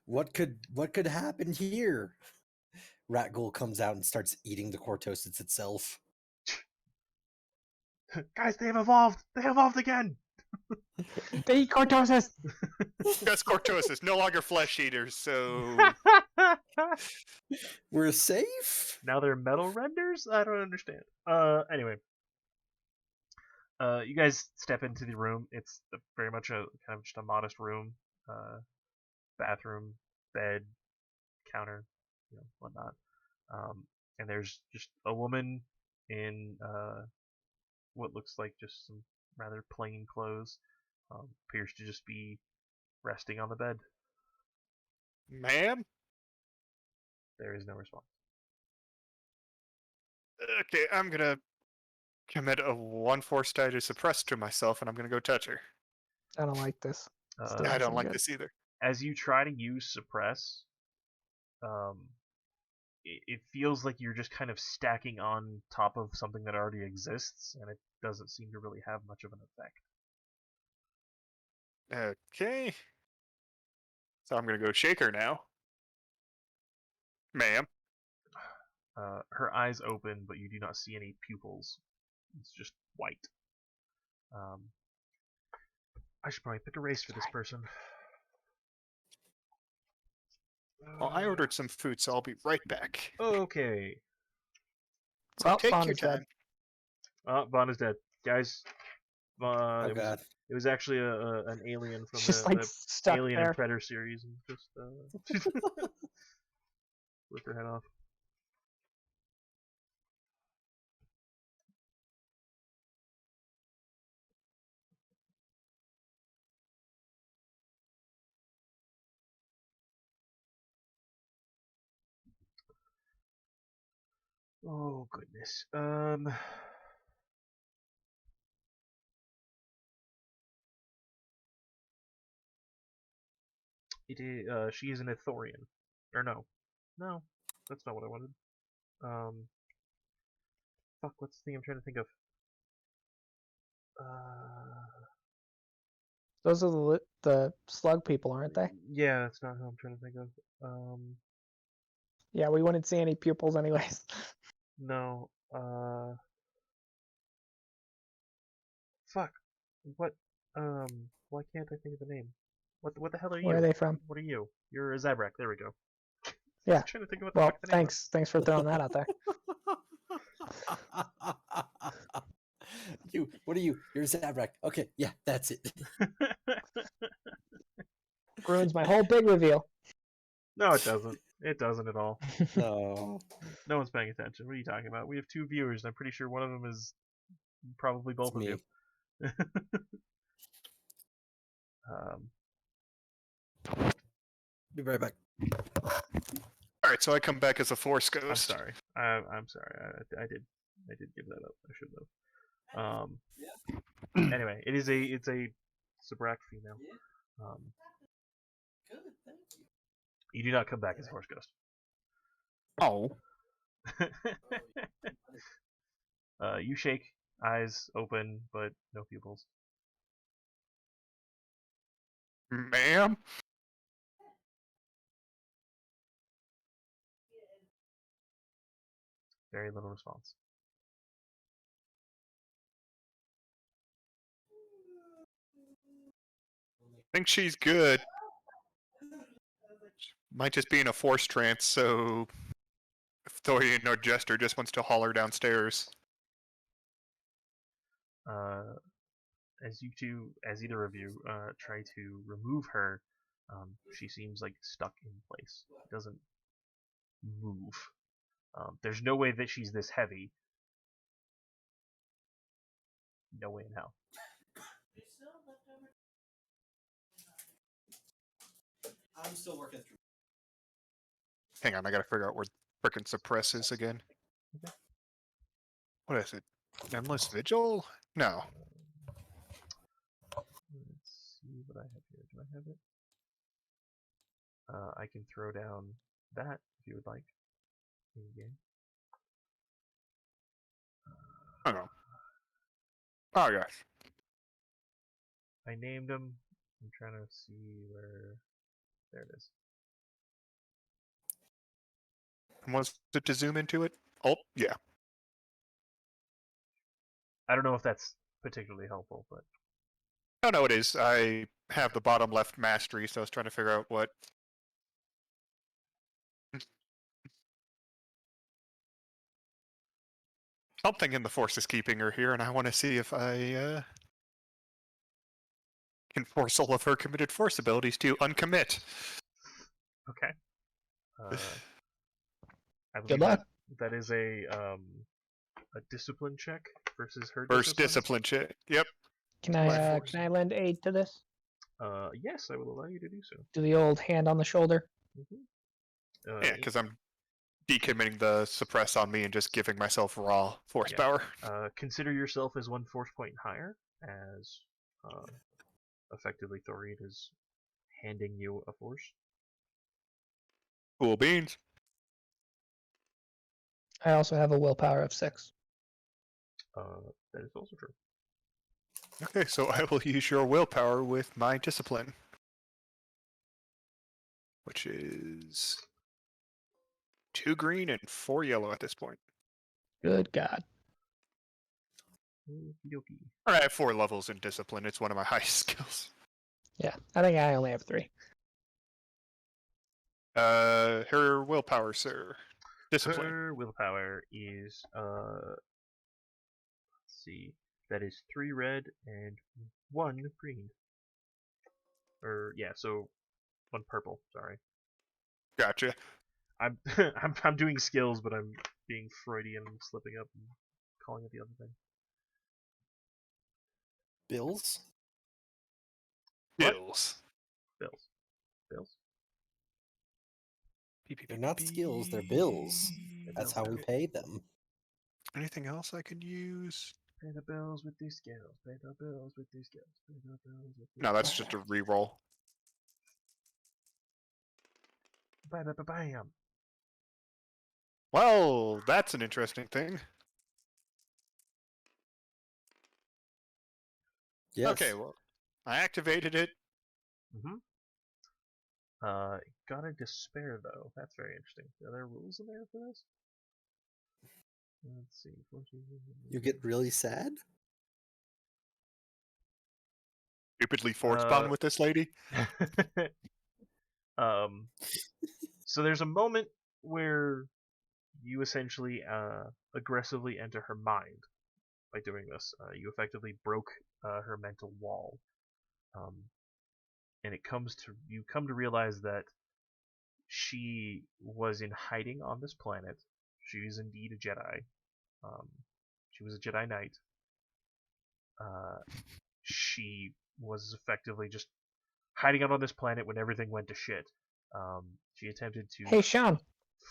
What could happen here? Ratghoul comes out and starts eating the cortosis itself. Guys, they have evolved. They evolved again. They eat cortosis. That's cortosis, no longer flesh eaters. So We're safe? Now they're metal renders? I don't understand. Anyway. You guys step into the room. It's very much a kind of just a modest room. Bathroom, bed, counter, whatnot. And there's just a woman in what looks like just some rather plain clothes. Appears to just be resting on the bed. ma'am? There is no response. Okay, I'm gonna commit a 1-4 die to suppress to myself, and I'm gonna go touch her. I don't like this. Still I don't doesn't like good. this either. As you try to use suppress, it feels like you're just kind of stacking on top of something that already exists, and it doesn't seem to really have much of an effect. Okay. So I'm gonna go shake her now. Ma'am. Her eyes open, but you do not see any pupils. It's just white. I should probably pick a race for this person. Well, I ordered some food, so I'll be right back. Okay. So Well, take Vaughn your is dead. time. Oh, Vaughn is dead. Guys, Oh it god. was actually an alien from Just the like stuck Alien there. and Predator series, and just rip her head off. Oh goodness. It is. She is an Ithorian. Or no, that's not what I wanted. Fuck. What's the thing I'm trying to think of? Those are the slug people, aren't they? Yeah, that's not who I'm trying to think of. Yeah, we wouldn't see any pupils anyways. No. Fuck. What? Why can't I think of the name? What the hell are you? Where are they from? What are you? You're a Zabrak. There we go. Yeah. I'm trying to think of what the Well, fuck the name was. thanks for throwing that out there. What are you? You're Zabrak. Okay, yeah, that's it. Ruins my whole big reveal. No, it doesn't. It doesn't at all. No. No one's paying attention. What are you talking about? We have 2 viewers, and I'm pretty sure one of them is probably both of me. you. Be right back. All right, so I come back as a Force I'm Ghost. sorry. I'm sorry. I did give that up. I should have. Anyway, it's a Zabrak female. Good, thank you. You do not come back as a Horse Ghost. Oh, You shake, eyes open, but no pupils. ma'am. Very little response. Think she's good. Might just be in a Force trance, so if Thorian or Jester just wants to haul her downstairs. As either of you try to remove her, she seems like stuck in place. Doesn't move. There's no way that she's this heavy. No way in hell. I'm still working through. Hang on, I gotta figure out where frickin' suppress is again. Okay. What is it? Endless Vigil? No. Let's see what I have here. Do I have it? I can throw down that if you would like. In game. Oh. Oh, yes. I named them. I'm trying to see where. There it is. Was it to zoom into it? Oh, yeah. I don't know if that's particularly helpful, but Oh, no, it is. I have the bottom left mastery, so I was trying to figure out what. Something in the Force is keeping her here, and I want to see if I can force all of her committed Force abilities to uncommit. okay. I Good believe luck. that is a discipline check versus her First discipline check. Yep. Can My I force. can I lend aid to this? Yes, I will allow you to do so. Do the old hand on the shoulder? Yeah, because I'm decommitting the suppress on me and just giving myself raw Force Yeah. power. Consider yourself as 1 force point higher, as effectively Thorian is handing you a force. Cool beans. I also have a willpower of 6. That is also true. Okay, so I will use your willpower with my discipline. Which is 2 green and 4 yellow at this point. Good God. Okey-dokey. I have 4 levels in discipline. It's one of my highest skills. Yeah, I think I only have 3. Her willpower, sir. Discipline. Her willpower is let's see, that is 3 red and 1 green. Or yeah, so 1 purple. Sorry, Gotcha. I'm I'm doing skills, but I'm being Freudian, slipping up and calling it the other thing. Bills? What? Bills. Bills. They're not skills, they're bills. That's how we pay them. Anything else I could use? Pay the bills with these skills. Pay the bills with these skills. Pay the bills with these No, that's just a reroll. Bam. Well, that's an interesting thing. Yes. Okay, well, I activated it. Mm-hmm. Got a despair though. That's very interesting. Are there rules in there for this? Let's see. You get really sad? Stupidly force bound with this lady. So there's a moment where you essentially aggressively enter her mind by doing this. You effectively broke her mental wall, and you come to realize that she was in hiding on this planet. She is indeed a Jedi. She was a Jedi Knight. She was effectively just hiding out on this planet when everything went to shit. She attempted to Hey, Sean,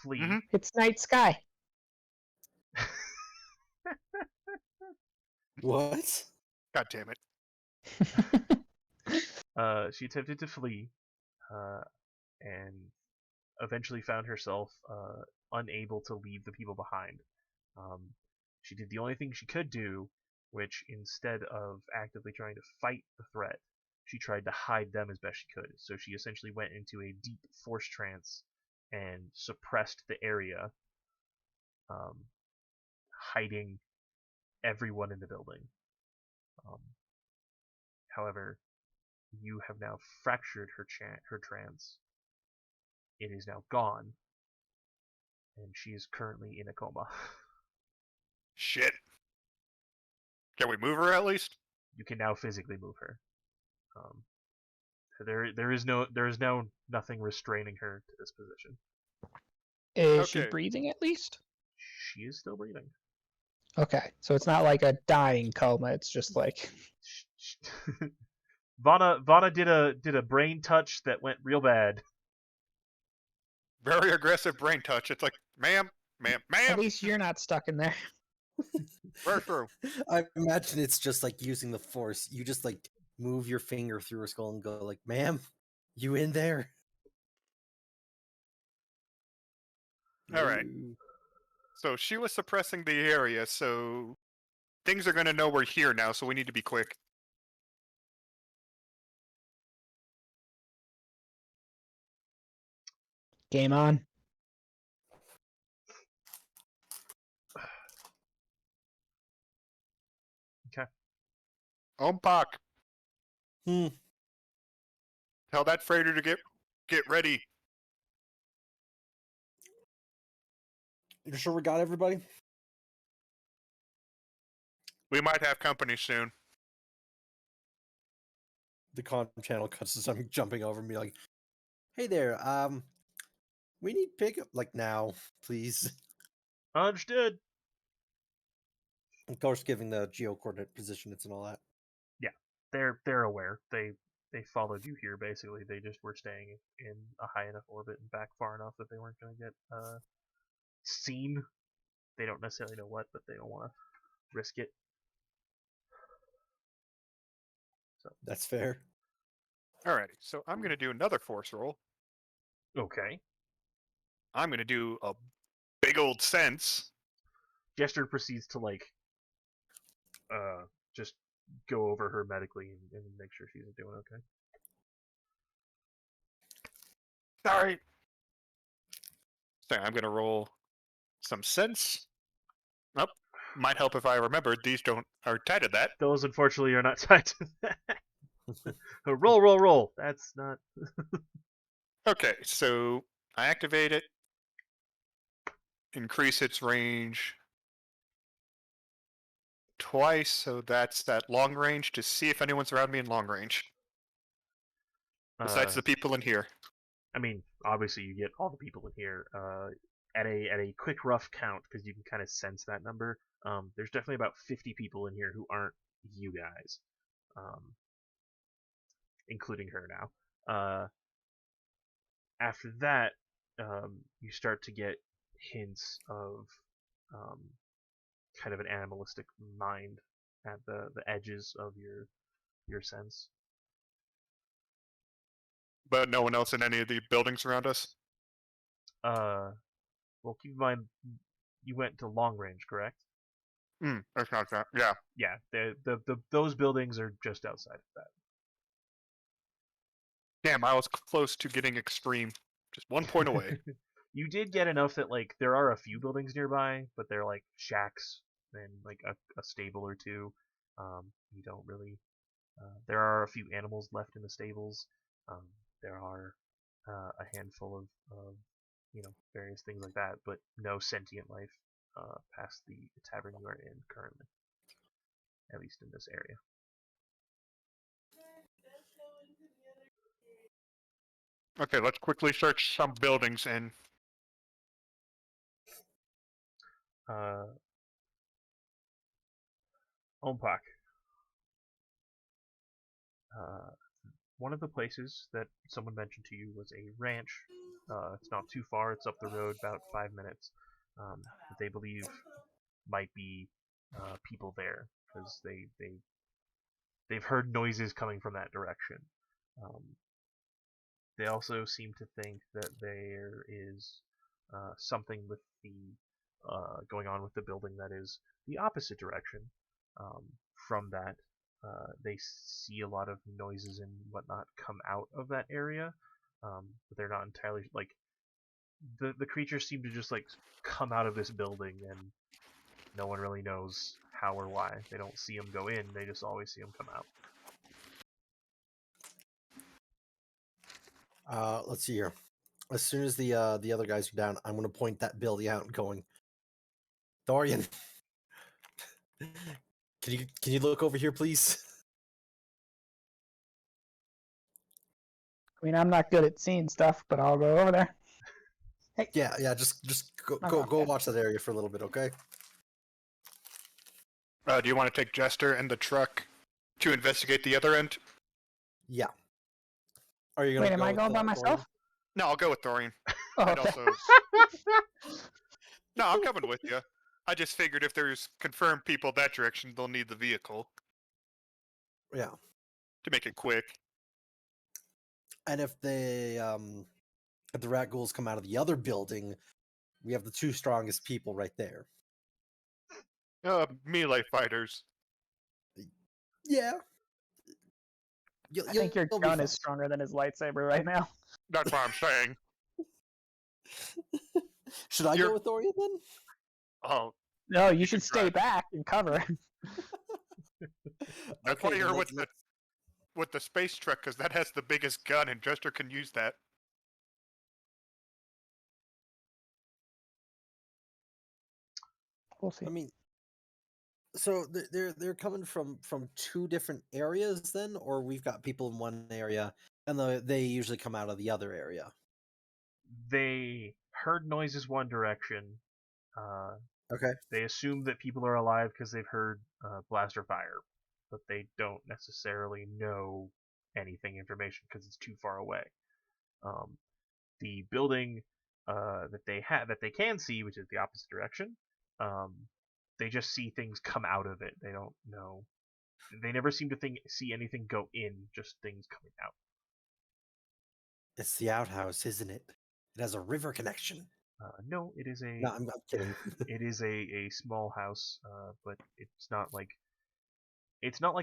flee. Mhm. it's night sky. What? God damn it. She attempted to flee, and eventually found herself unable to leave the people behind. She did the only thing she could do, which instead of actively trying to fight the threat, she tried to hide them as best she could. So she essentially went into a deep force trance and suppressed the area, hiding everyone in the building. However, you have now fractured her trance. It is now gone, and she is currently in a coma. Shit. Can we move her at least? You can now physically move her. There is now nothing restraining her to this position. Is she Okay. breathing at least? She is still breathing. Okay, so it's not like a dying coma. It's just like Vana did a brain touch that went real bad. Very aggressive brain touch. It's like, ma'am, at ma'am, least you're not stuck in there. right through. I imagine it's just like using the force. You just like move your finger through her skull and go like, "Ma'am, you in there?" All right. Ooh. So she was suppressing the area, so things are going to know we're here now, so we need to be quick. Game on. Okay. Ompak, Hmm. tell that freighter to get ready. You sure we got everybody? We might have company soon. The con channel cuts as I'm jumping over and be like, "Hey there, we need pickup like now, please." Understood. Of course, giving the geo coordinate positions and all that. They're aware. They followed you here basically. They just were staying in a high enough orbit and back far enough that they weren't going to get seen. They don't necessarily know what, but they don't want to risk it. That's fair. Alrighty, so I'm going to do another force roll. Okay. I'm going to do a big old sense. Jester proceeds to just go over her medically and make sure she's doing okay. Sorry. So I'm going to roll some sense. Oh, might help if I remembered these are tied to that. Those unfortunately are not tied to that. Roll. That's not. Okay, so I activate it, increase its range twice, so that's that long range to see if anyone's around me in long range. Besides the people in here. I mean, obviously you get all the people in here. At a quick rough count, because you can kind of sense that number. There's definitely about 50 people in here who aren't you guys, including her now. After that, you start to get hints of kind of an animalistic mind at the edges of your sense. But no one else in any of the buildings around us? Well, keep in mind you went to long range, correct? That's not that. Yeah. Yeah, those buildings are just outside of that. Damn, I was close to getting extreme. Just 1 point away. You did get enough that like there are a few buildings nearby, but they're like shacks and like a stable or two. You don't really. There are a few animals left in the stables. There are a handful of various things like that, but no sentient life past the tavern you are in currently, at least in this area. Okay, let's quickly search some buildings and Ompak. One of the places that someone mentioned to you was a ranch. It's not too far. It's up the road about 5 minutes. That they believe might be people there because they've heard noises coming from that direction. They also seem to think that there is something with the going on with the building that is the opposite direction from that. They see a lot of noises and whatnot come out of that area, but they're not entirely like the creatures seem to just like come out of this building and no one really knows how or why. They don't see them go in; they just always see them come out. Let's see here. As soon as the other guys are down, I'm going to point that building out and going, Dorian, can you look over here, please? I mean, I'm not good at seeing stuff, but I'll go over there. Hey, Yeah. Just I'm go not go bad. watch that area for a little bit, okay? do you want to take Jester and the truck to investigate the other end? Yeah. Are you gonna Wait, am go I with, going by Dorian? myself? No, I'll go with Dorian. Oh, I'd okay. also. No, I'm coming with you. I just figured if there's confirmed people that direction, they'll need the vehicle Yeah. to make it quick. And if the rat ghouls come out of the other building, we have the two strongest people right there. Melee fighters. Yeah. I think your you'll be gun fine. is stronger than his lightsaber right now. That's what I'm saying. Should I You're- go with Dorian then? Oh, No, you You should can stay drive. back and cover. that's Okay, why you're then with the space truck, because that has the biggest gun, and Jester can use that. We'll see. I mean, so they're coming from two different areas then, or we've got people in one area and they usually come out of the other area. They heard noises one direction. Okay. They assume that people are alive because they've heard blaster fire, but they don't necessarily know anything information because it's too far away. The building that they can see, which is the opposite direction, they just see things come out of it. They don't know. They never seem to see anything go in, just things coming out. It's the outhouse, isn't it? It has a river connection. No, it is a No, I'm kidding. it is a small house, but it's not like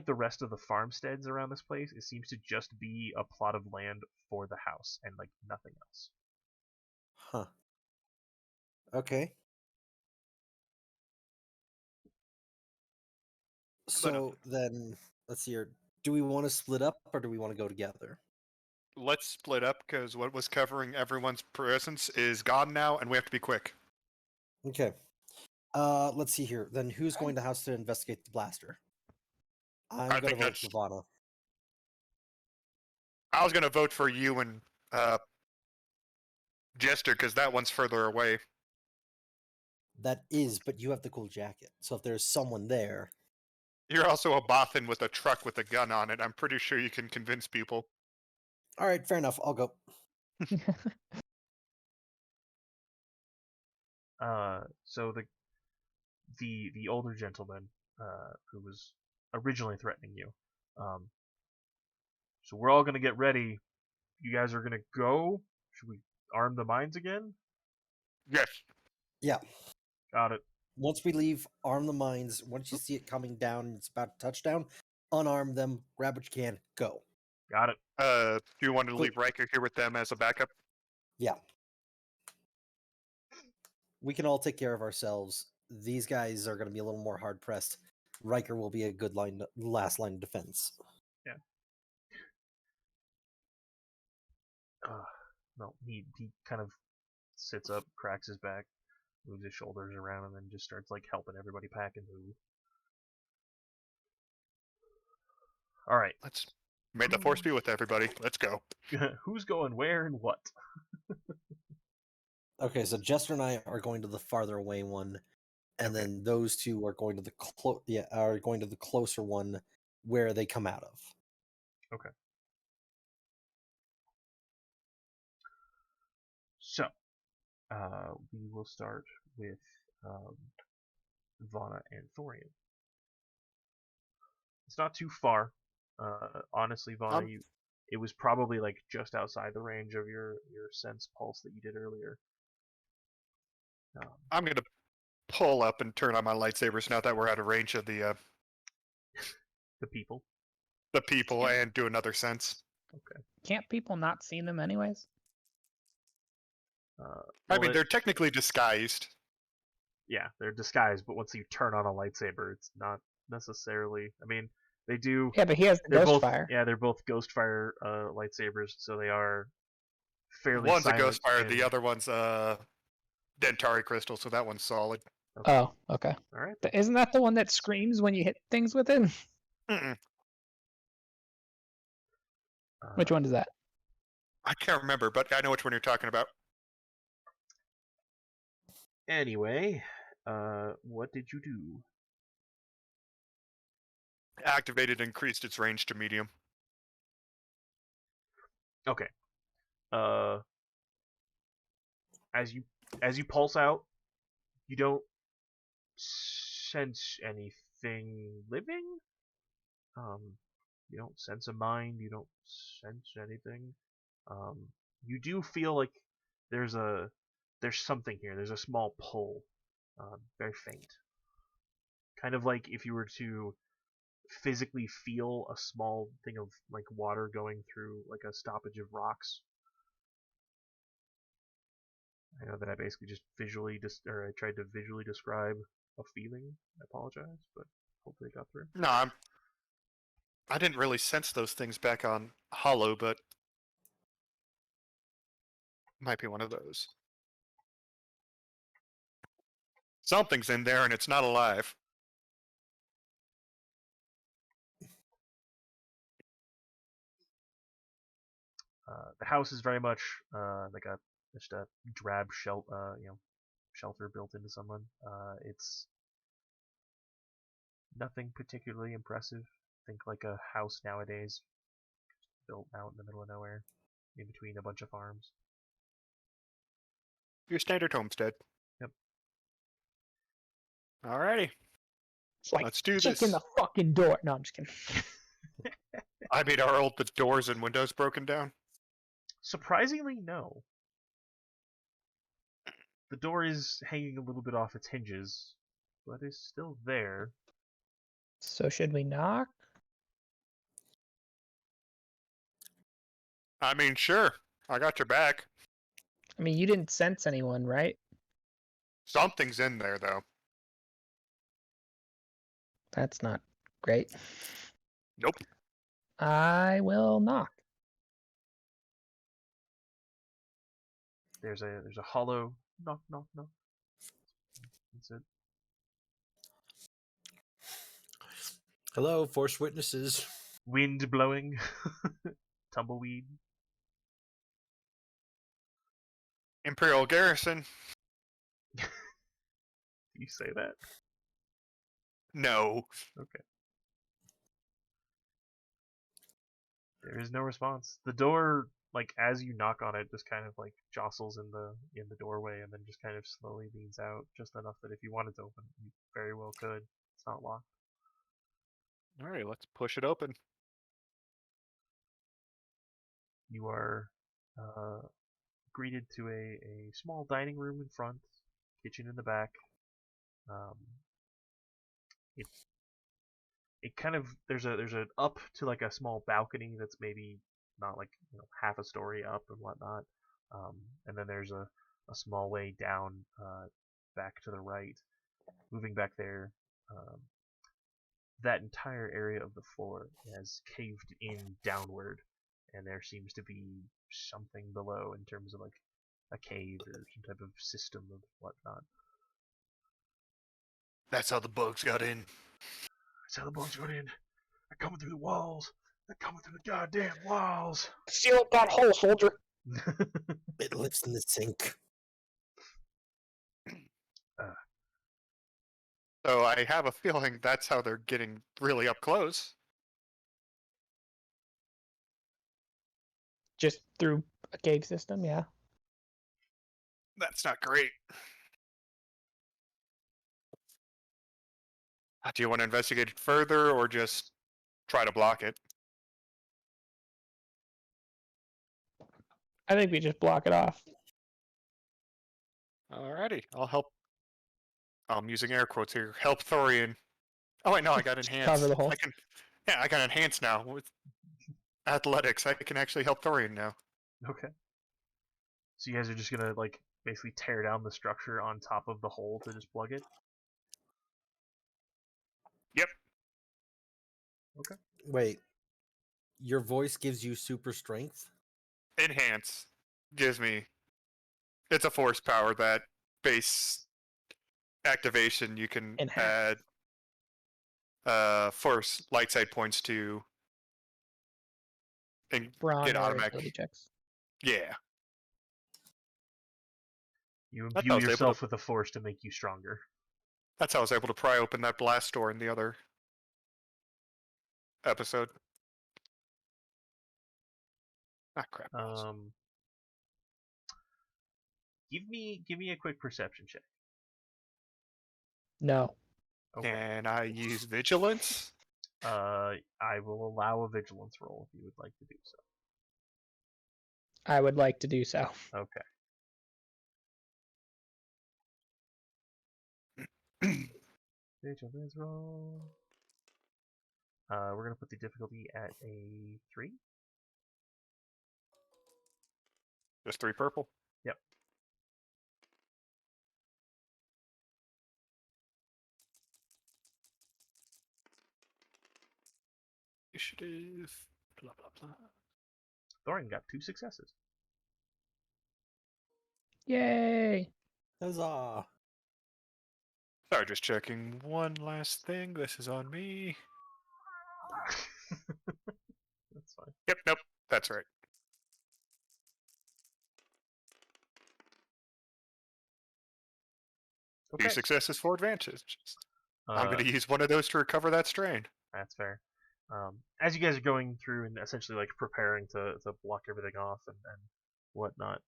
the rest of the farmsteads around this place. It seems to just be a plot of land for the house and like nothing else. Huh. Okay. So then, let's see here. Do we want to split up or do we want to go together? Let's split up, because what was covering everyone's presence is gone now, and we have to be quick. Okay. Let's see here. Then who's going to house to investigate the blaster? I'm I gonna think vote that's- for Vanna. I was going to vote for you and Jester, because that one's further away. That is, but you have the cool jacket. So if there's someone there, You're also a Bothan with a truck with a gun on it. I'm pretty sure you can convince people. all right, fair enough. I'll go. So the older gentleman who was originally threatening you. So we're all gonna get ready. You guys are gonna go. Should we arm the mines again? Yes. Yeah. Got it. Once we leave, arm the mines. Once you see it coming down, it's about to touch down, unarm them, grab what you can, go. Got it. Do you want to Cool. leave Riker here with them as a backup? Yeah. We can all take care of ourselves. These guys are going to be a little more hard pressed. Riker will be a good last line of defense. No, he kind of sits up, cracks his back, moves his shoulders around, and then just starts like helping everybody pack and move. All right. Let's. May the force be with everybody. Let's go. Who's going where and what? Okay, so Jester and I are going to the farther away one, and then those two are going to the closer one where they come out of. Okay. So, we will start with Vana and Thorian. It's not too far. Honestly, Vana, it was probably like just outside the range of your sense pulse that you did earlier. I'm gonna pull up and turn on my lightsabers now that we're out of range of the people. people and do another sense. Okay. Can't people not see them anyways? I mean, they're technically disguised. Yeah, they're disguised, but once you turn on a lightsaber, it's not necessarily. I mean, they do. Yeah, but he has the They're ghost both. fire. Yeah, they're both Ghostfire lightsabers, so they are fairly. One's a silent Ghostfire, and- the other one's Dentari crystal, so that one's solid. Okay. Oh, okay. All right. Isn't that the one that screams when you hit things with it? Mm-mm. Which one is that? I can't remember, but I know which one you're talking about. Anyway, what did you do? Activated, increased its range to medium. Okay. As you pulse out, you don't sense anything living. You don't sense a mind. You don't sense anything. You do feel like there's something here. There's a small pull, very faint. Kind of like if you were to physically feel a small thing of like water going through like a stoppage of rocks. I know that I basically just I tried to visually describe a feeling. I apologize, but hopefully it got through. No, I didn't really sense those things back on Hollow, but might be one of those. Something's in there and it's not alive. The house is very much like just a drab shelter built into someone. It's nothing particularly impressive. Think like a house nowadays, built out in the middle of nowhere, in between a bunch of farms. Your standard homestead. Yep. Alrighty. It's like, Let's do check this. in the fucking door. No, I'm just kidding. I mean, are all the doors and windows broken down? Surprisingly, no. The door is hanging a little bit off its hinges, but is still there. So should we knock? I mean, sure. I got your back. I mean, you didn't sense anyone, right? Something's in there, though. That's not great. Nope. I will knock. There's a hollow knock, knock, knock. That's it. Hello, Force Witnesses. Wind blowing, tumbleweed. Imperial Garrison. Do you say that? No. Okay. There is no response. The door like as you knock on it, just kind of like jostles in the doorway, and then just kind of slowly leans out, just enough that if you wanted to open, you very well could. It's not locked. All right, let's push it open. You are greeted to a small dining room in front, kitchen in the back. Um, it kind of there's a up to like a small balcony that's maybe not like half a story up and whatnot, and then there's a small way down back to the right. Moving back there, that entire area of the floor has caved in downward, and there seems to be something below in terms of like a cave or some type of system of whatnot. That's how the bugs got in. That's how the bugs got in. They're coming through the walls. They're coming through the goddamn walls. Seal up that hole, soldier. It lives in the sink. So I have a feeling that's how they're getting really up close. Just through a cave system, yeah. That's not great. Do you want to investigate it further or just try to block it? I think we just block it off. Alrighty, I'll help. I'm using air quotes here. Help Thorian. Oh wait, no, I got enhanced. Cover the hole. I got enhanced now with athletics. I can actually help Thorian now. Okay. So you guys are just gonna like basically tear down the structure on top of the hole to just plug it? Yep. Okay. Wait, your voice gives you super strength? Enhance gives me. It's a force power that base activation you can Enhance. add force light side points to and Brawn get or automatic. ability checks. Yeah. You That's imbue how I was able yourself with the force to make you stronger. That's how I was able to pry open that blast door in the other episode. Ah, crap. Give me a quick perception check. No. Okay. Can I use vigilance? I will allow a vigilance roll if you would like to do so. I would like to do so. Okay. Vigilance roll. We're gonna put the difficulty at a 3. Just 3 purple. Yep. Initiative. Blah blah blah. Thorin got 2 successes. Yay! Huzzah! Sorry, just checking one last thing. This is on me. That's fine. Yep, nope, that's right. Okay. 2 successes, 4 advantages. I'm Uh, going to use one of those to recover that strain. That's fair. As you guys are going through and essentially like preparing to block everything off and whatnot,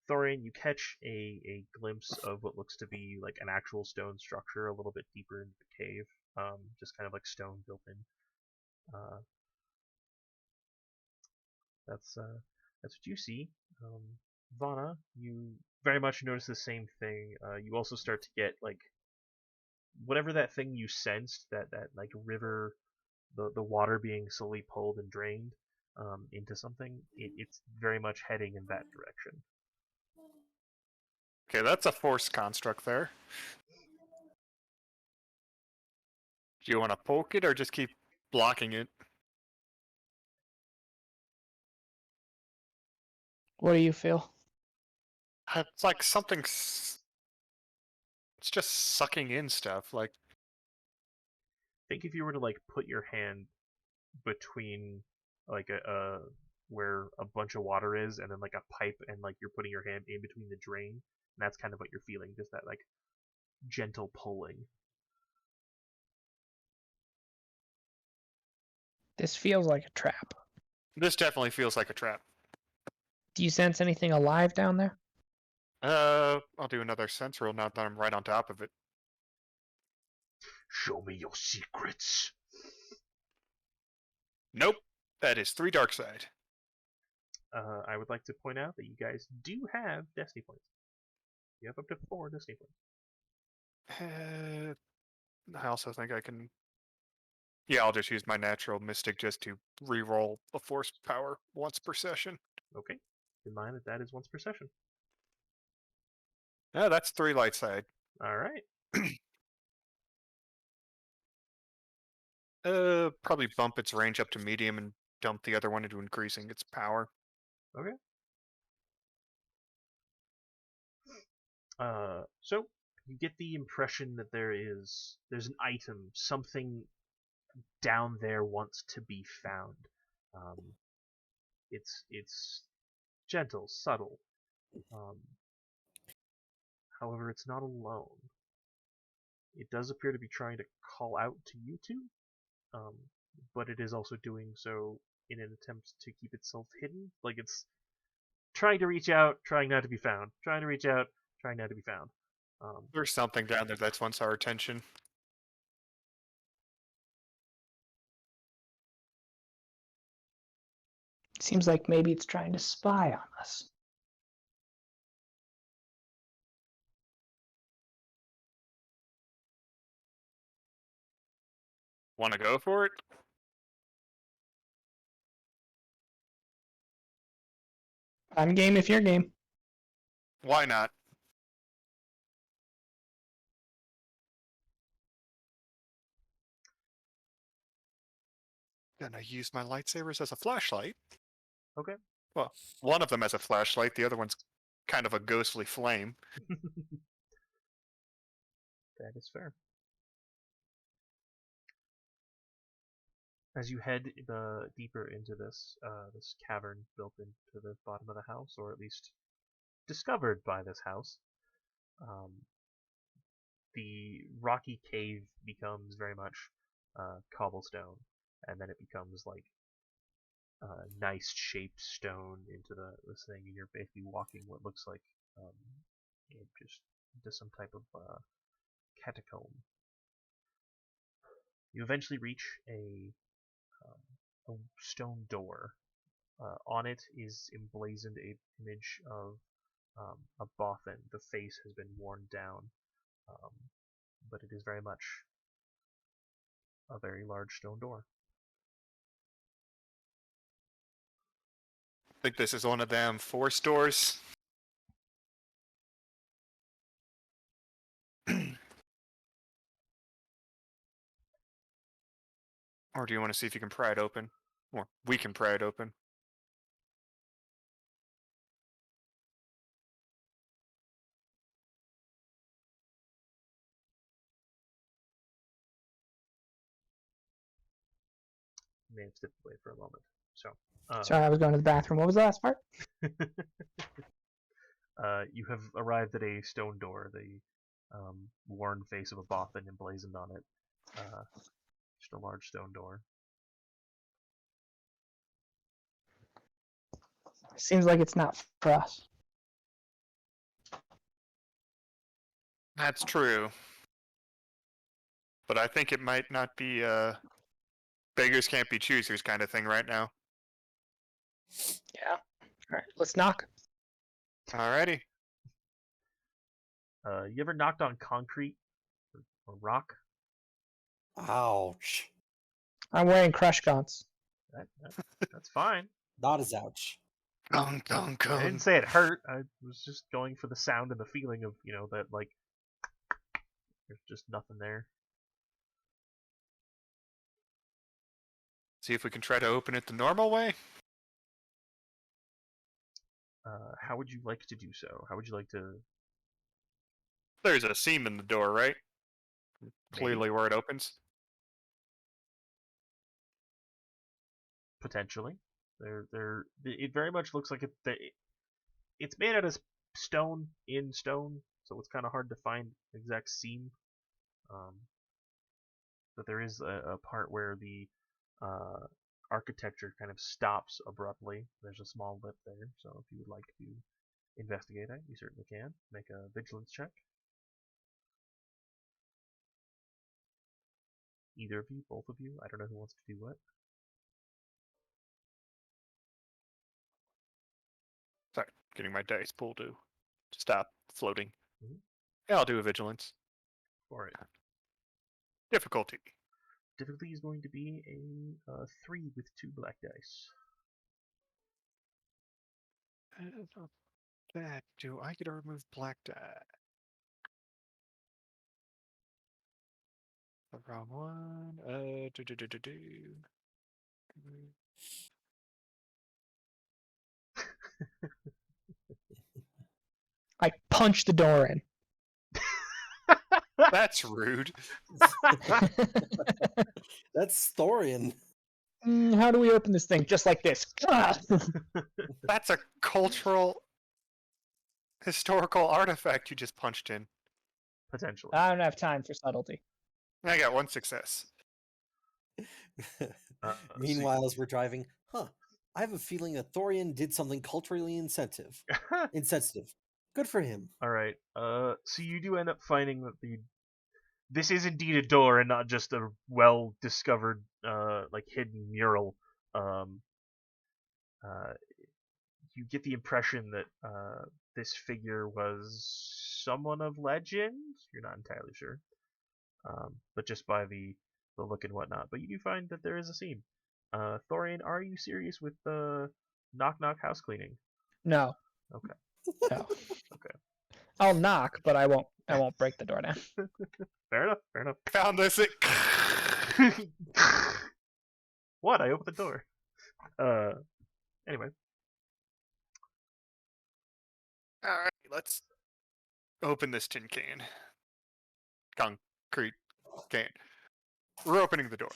Thorian, you catch a glimpse of what looks to be like an actual stone structure a little bit deeper into the cave, just kind of like stone built in. That's what you see. Vana, you very much notice the same thing. You also start to get like whatever that thing you sensed, that like river, the water being slowly pulled and drained into something. It's very much heading in that direction. Okay, that's a force construct there. Do you want to poke it or just keep blocking it? What do you feel? It's like something. It's just sucking in stuff. Like, Think if you were to like put your hand between like a where a bunch of water is and then like a pipe, and like you're putting your hand in between the drain, and that's kind of what you're feeling, just that like gentle pulling. This feels like a trap. This definitely feels like a trap. Do you sense anything alive down there? I'll do another sense roll now that I'm right on top of it. Show me your secrets. Nope. That is 3 dark side. I would like to point out that you guys do have destiny points. You have up to 4 destiny points. I also think I can. Yeah, I'll just use my natural mystic just to re-roll a force power once per session. Okay. Keep in mind that that is once per session. Yeah, that's 3 light side. All right. Probably bump its range up to medium and dump the other one into increasing its power. So you get the impression that there's an item, something down there wants to be found. It's gentle, subtle. However, it's not alone. It does appear to be trying to call out to you two, but it is also doing so in an attempt to keep itself hidden. Like it's trying to reach out, trying not to be found. Trying to reach out, trying not to be found. There's something down there that wants our attention. Seems like maybe it's trying to spy on us. Want to go for it? I'm game if you're game. Why not? Gonna use my lightsabers as a flashlight. Okay. Well, one of them as a flashlight, the other one's kind of a ghostly flame. That is fair. As you head deeper into this this cavern built into the bottom of the house, or at least discovered by this house, the rocky cave becomes very much cobblestone, and then it becomes like nice shaped stone into this thing, and you're basically walking what looks like just into some type of catacomb. You eventually reach a stone door. On it is emblazoned a image of a Bothan. The face has been worn down, but it is very much a very large stone door. Think this is one of them force doors. Or do you want to see if you can pry it open? Or we can pry it open. May have stepped away for a moment. So, Sorry, I was going to the bathroom. What was the last part? you have arrived at a stone door. The worn face of a Bothan emblazoned on it. Just a large stone door. Seems like it's not for us. That's true. But I think it might not be beggars can't be choosers kind of thing right now. Yeah. All right, let's knock. Alrighty. You ever knocked on concrete or rock? Ouch. I'm wearing crush gaunts. That's fine. Not as ouch. Gong, gong, I gong. didn't say it hurt. I was just going for the sound and the feeling of, that like there's just nothing there. See if we can try to open it the normal way. How would you like to do so? How would you like to? There's a seam in the door, right? Clearly where it opens. Potentially, it very much looks like it's made out of stone in stone, so it's kind of hard to find the exact seam. But there is a part where the architecture kind of stops abruptly. There's a small lip there, so if you would like to investigate it, you certainly can. Make a vigilance check. Either of you, both of you, I don't know who wants to do what. Sorry, getting my dice pool to stop floating. Mhm. Yeah, I'll do a vigilance. For it. Difficulty. Difficulty is going to be a 3 with 2 black dice. Not bad. Do I get to remove black die? The wrong one. I punch the door in. That's rude. That's Thorian. How do we open this thing? Just like this. That's a cultural, historical artifact you just punched in. Potentially. I don't have time for subtlety. I got one success. Meanwhile, as we're driving, I have a feeling that Thorian did something culturally insensitive. Good for him. Alright, so you do end up finding that this is indeed a door and not just a well-discovered, like, hidden mural. You get the impression that, this figure was someone of legend? You're not entirely sure. But just by the look and whatnot. But you do find that there is a seam. Thorian, are you serious with the knock-knock house cleaning? No. Okay. No. Okay. I'll knock, but I won't break the door down. Fair enough, fair enough. Found this. What? I opened the door. Anyway. Alright, let's open this tin can. Concrete can. We're opening the door.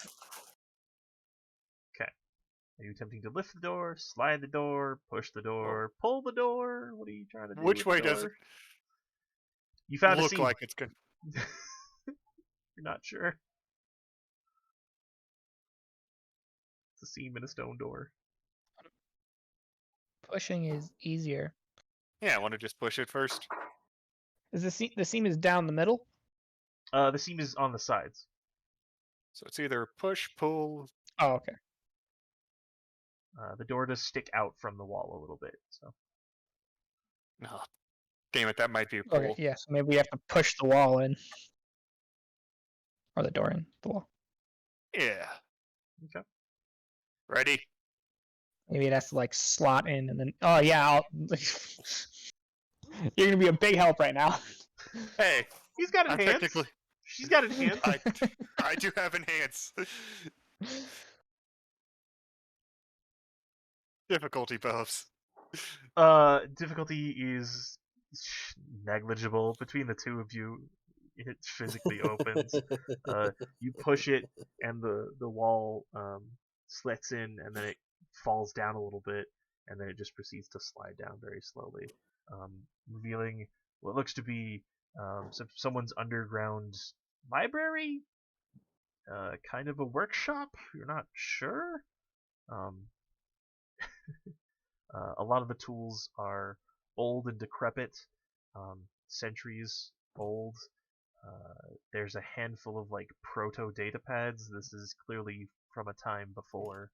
Are you attempting to lift the door, slide the door, push the door, pull the door? What are you trying to do? Which with way the does door? it You found a look seam. like it's good? You're not sure. It's a seam in a stone door. Pushing is easier. Yeah, I want to just push it first. Is the seam is down the middle? The seam is on the sides. So it's either push, pull. Oh, okay. The door does stick out from the wall a little bit, so. No, damn it, that might be a pull. Okay, yeah, so maybe we have to push the wall in. Or the door in, the wall. Yeah. Okay. Ready? Maybe it has to like slot in and then oh yeah, you're gonna be a big help right now. Hey, He's got I'm enhance. technically. She's got enhance. I do have enhance. Difficulty buffs. Difficulty is negligible. Between the two of you, it physically opens. You push it, and the wall slits in, and then it falls down a little bit, and then it just proceeds to slide down very slowly, revealing what looks to be someone's underground library, kind of a workshop. You're not sure. A lot of the tools are old and decrepit, centuries old. There's a handful of like proto data pads. This is clearly from a time before.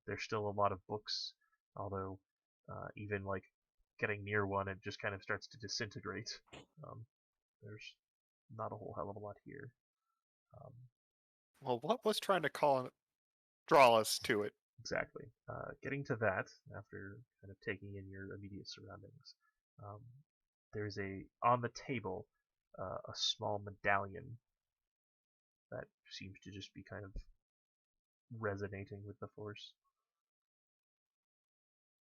There's still a lot of books, although even like getting near one, it just kind of starts to disintegrate. There's not a whole hell of a lot here. Well, what was trying to draw us to it? Exactly. Getting to that, after kind of taking in your immediate surroundings, there's on the table a small medallion that seems to just be kind of resonating with the force.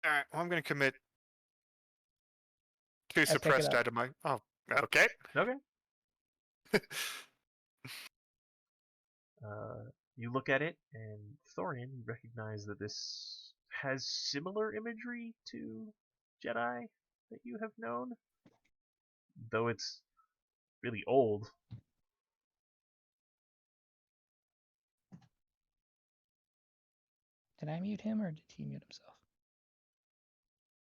Alright, well, I'm going to commit to pick it suppressed up. out of my. Oh, okay. Okay. You look at it, and Thorian, you recognize that this has similar imagery to Jedi that you have known, though it's really old. Did I mute him or did he mute himself?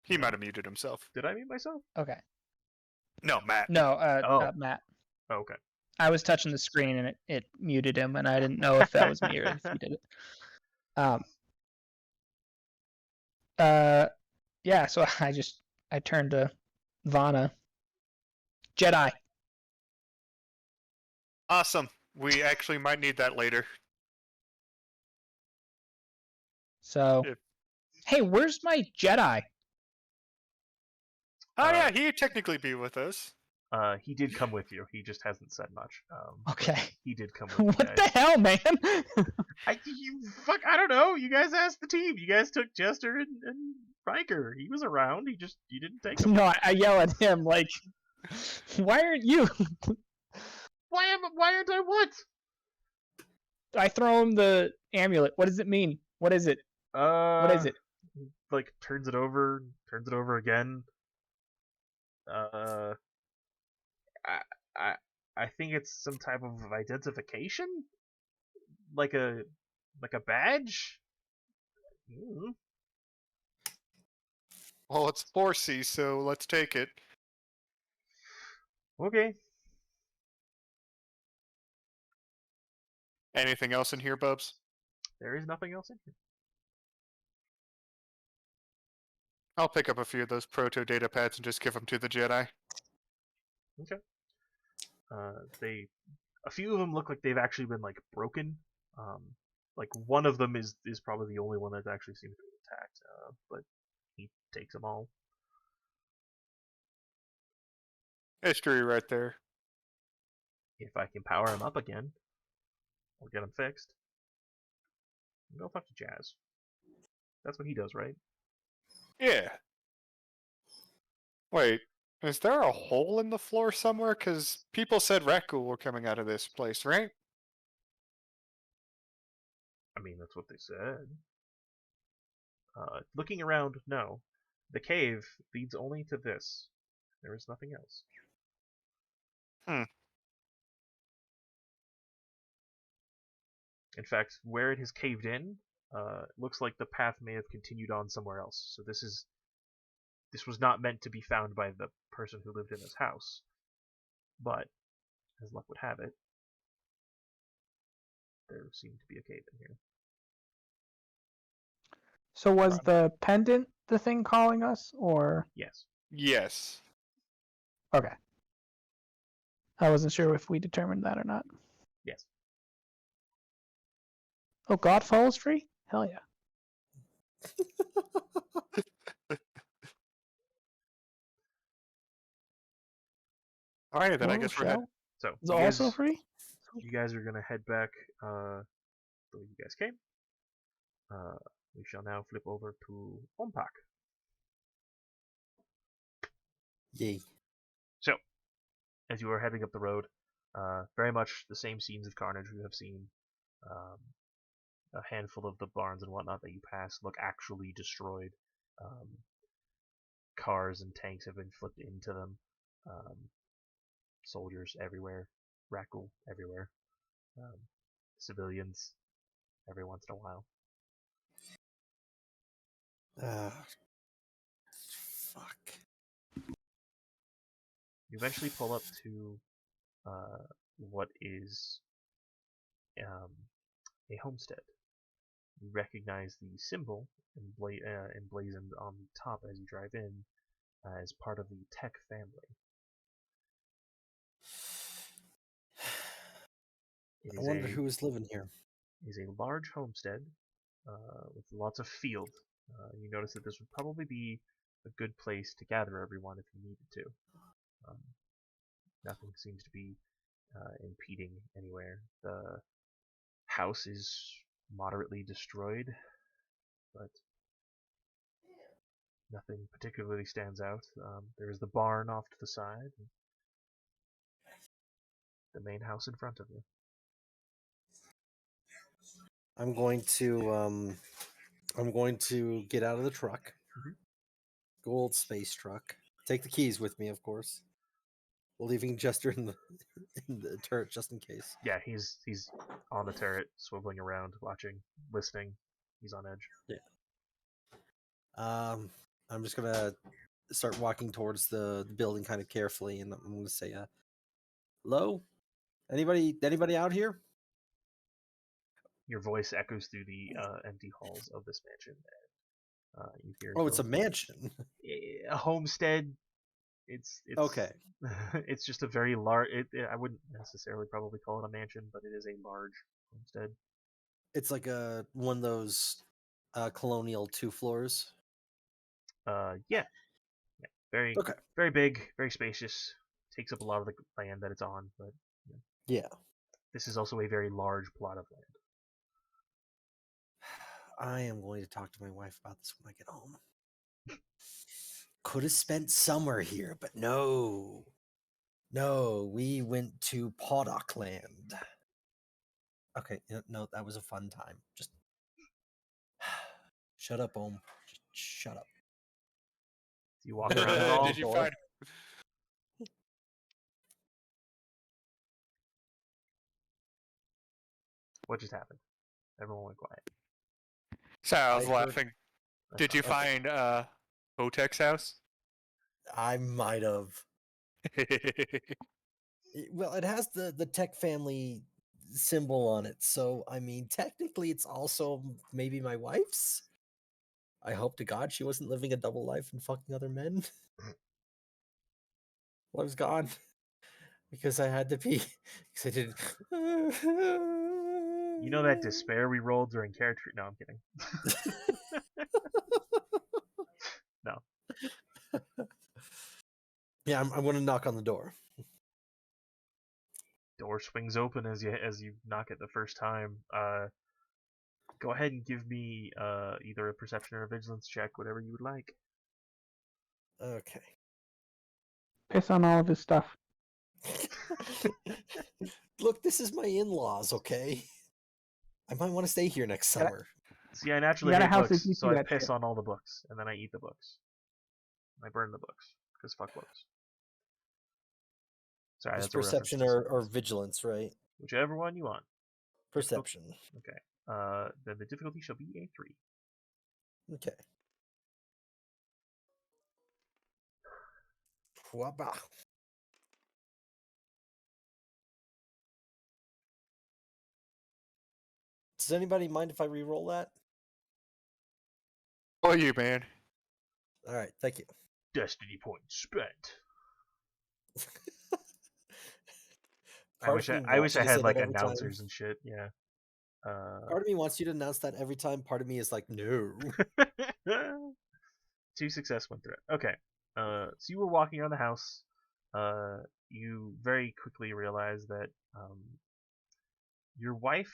He might have muted himself. Did I mute myself? Okay. No, Matt. No, Oh. Matt. Oh, okay. I was touching the screen and it muted him, and I didn't know if that was me or if he did it. Yeah. So I turned to Vana. Jedi. Awesome. We actually might need that later. So, If- hey, where's my Jedi? Oh yeah, he'd technically be with us. He did come with you. He just hasn't said much. But Okay. he did come with you What guys. the hell, man? I don't know. You guys asked the team. You guys took Jester and Riker. He was around. You didn't take him. No, I yell at him like, "Why aren't you?" Why aren't I what? I throw him the amulet. What does it mean? What is it? What is it? Like turns it over again. I think it's some type of identification, like a badge. Mm. Well, it's 4C, so let's take it. Okay. Anything else in here, Bubs? There is nothing else in here. I'll pick up a few of those proto data pads and just give them to the Jedi. Okay. A few of them look like they've actually been like broken. Like one of them is probably the only one that actually seems to be intact. But he takes them all. History right there. If I can power him up again, or get him fixed, go talk to Jazz. That's what he does, right? Yeah. Wait, is there a hole in the floor somewhere? Because people said Rakul were coming out of this place, right? I mean, that's what they said. Looking around, no. The cave leads only to this. There is nothing else. In fact, where it has caved in, looks like the path may have continued on somewhere else. So this was not meant to be found by the person who lived in this house. But, as luck would have it, there seemed to be a cave in here. So was the pendant the thing calling us, or Yes. Yes. okay? I wasn't sure if we determined that or not. Yes. Oh, Godfall is free? Hell yeah! Alright, then I Whoa, guess we're heading. Shell So is also free. you guys are gonna head back the way you guys came. We shall now flip over to Ompak. Yay. So, as you are heading up the road, very much the same scenes of carnage you have seen. A handful of the barns and whatnot that you pass look actually destroyed. Cars and tanks have been flipped into them. Soldiers everywhere. Rakul everywhere. Civilians every once in a while. Fuck. You eventually pull up to what is a homestead. You recognize the symbol emblazoned on the top as you drive in as part of the Tech family. I wonder who is living here. It is a large homestead with lots of field. You notice that this would probably be a good place to gather everyone if you needed to. Nothing seems to be impeding anywhere. The house is moderately destroyed, but nothing particularly stands out. There is the barn off to the side, and the main house in front of you. I'm going to get out of the truck. Gold space truck. Take the keys with me, of course. Leaving Jester in the turret just in case. Yeah, he's on the turret, swiveling around, watching, listening, He's on edge. I'm just gonna start walking towards the building kind of carefully, and I'm gonna say, "Hello, anybody out here?" Your voice echoes through the empty halls of this mansion. You hear Oh, it's a Gil's- mansion. a homestead. It's Okay. It's just a very large. I wouldn't necessarily probably call it a mansion, but it is a large homestead. It's like one of those colonial 2 floors. Yeah, very Okay. very big, very spacious. Takes up a lot of the land that it's on, but Yeah. this is also a very large plot of land. I am going to talk to my wife about this when I get home. Could have spent summer here, but no. No, we went to Poddock Land. Okay, no, that was a fun time. Just shut up, Ohm. Just shut up. Do you walk around at all? Did you Door. find? What just happened? Everyone went quiet. So I was I heard- laughing. That's Did you fine. find Hotek's house? I might have. Well, it has the Tech family symbol on it, so I mean, technically, it's also maybe my wife's. I hope to God she wasn't living a double life and fucking other men. Well, I was gone because I had to pee because I didn't. You know that despair we rolled during character? No, I'm kidding. No. Yeah, I'm going to knock on the door. Door swings open as you knock it the first time. Go ahead and give me either a perception or a vigilance check, whatever you would like. Okay. Piss on all of his stuff. Look, this is my in-laws, okay? I might want to stay here next Yeah. summer. See, I naturally gotta hate house books, if you so see I that piss shit. on all the books, and then I eat the books. I burn the books, because fuck books. Sorry, It's that's a reference perception to or something else. vigilance, right? Whichever one you want. Perception. Okay. Then the difficulty shall be a 3. Okay. Wabba. Does anybody mind if I re-roll that? Oh, you man. All right, thank you. Destiny points spent. I Part wish of I, me I wants wish you I to say had that like every time. announcers and shit. Yeah. Part of me wants you to announce that every time. Part of me is like, no. 2 success, 1 threat. Okay. So you were walking around the house. You very quickly realize that your wife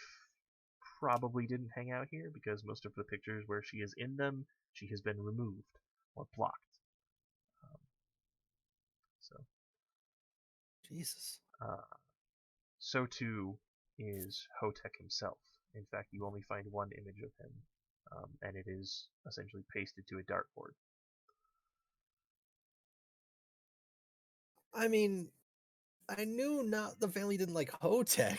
probably didn't hang out here because most of the pictures where she is in them, she has been removed or blocked. So Jesus. so too is Hotek himself. In fact, you only find one image of him, and it is essentially pasted to a dartboard. I mean, I knew not the family didn't like Hotek.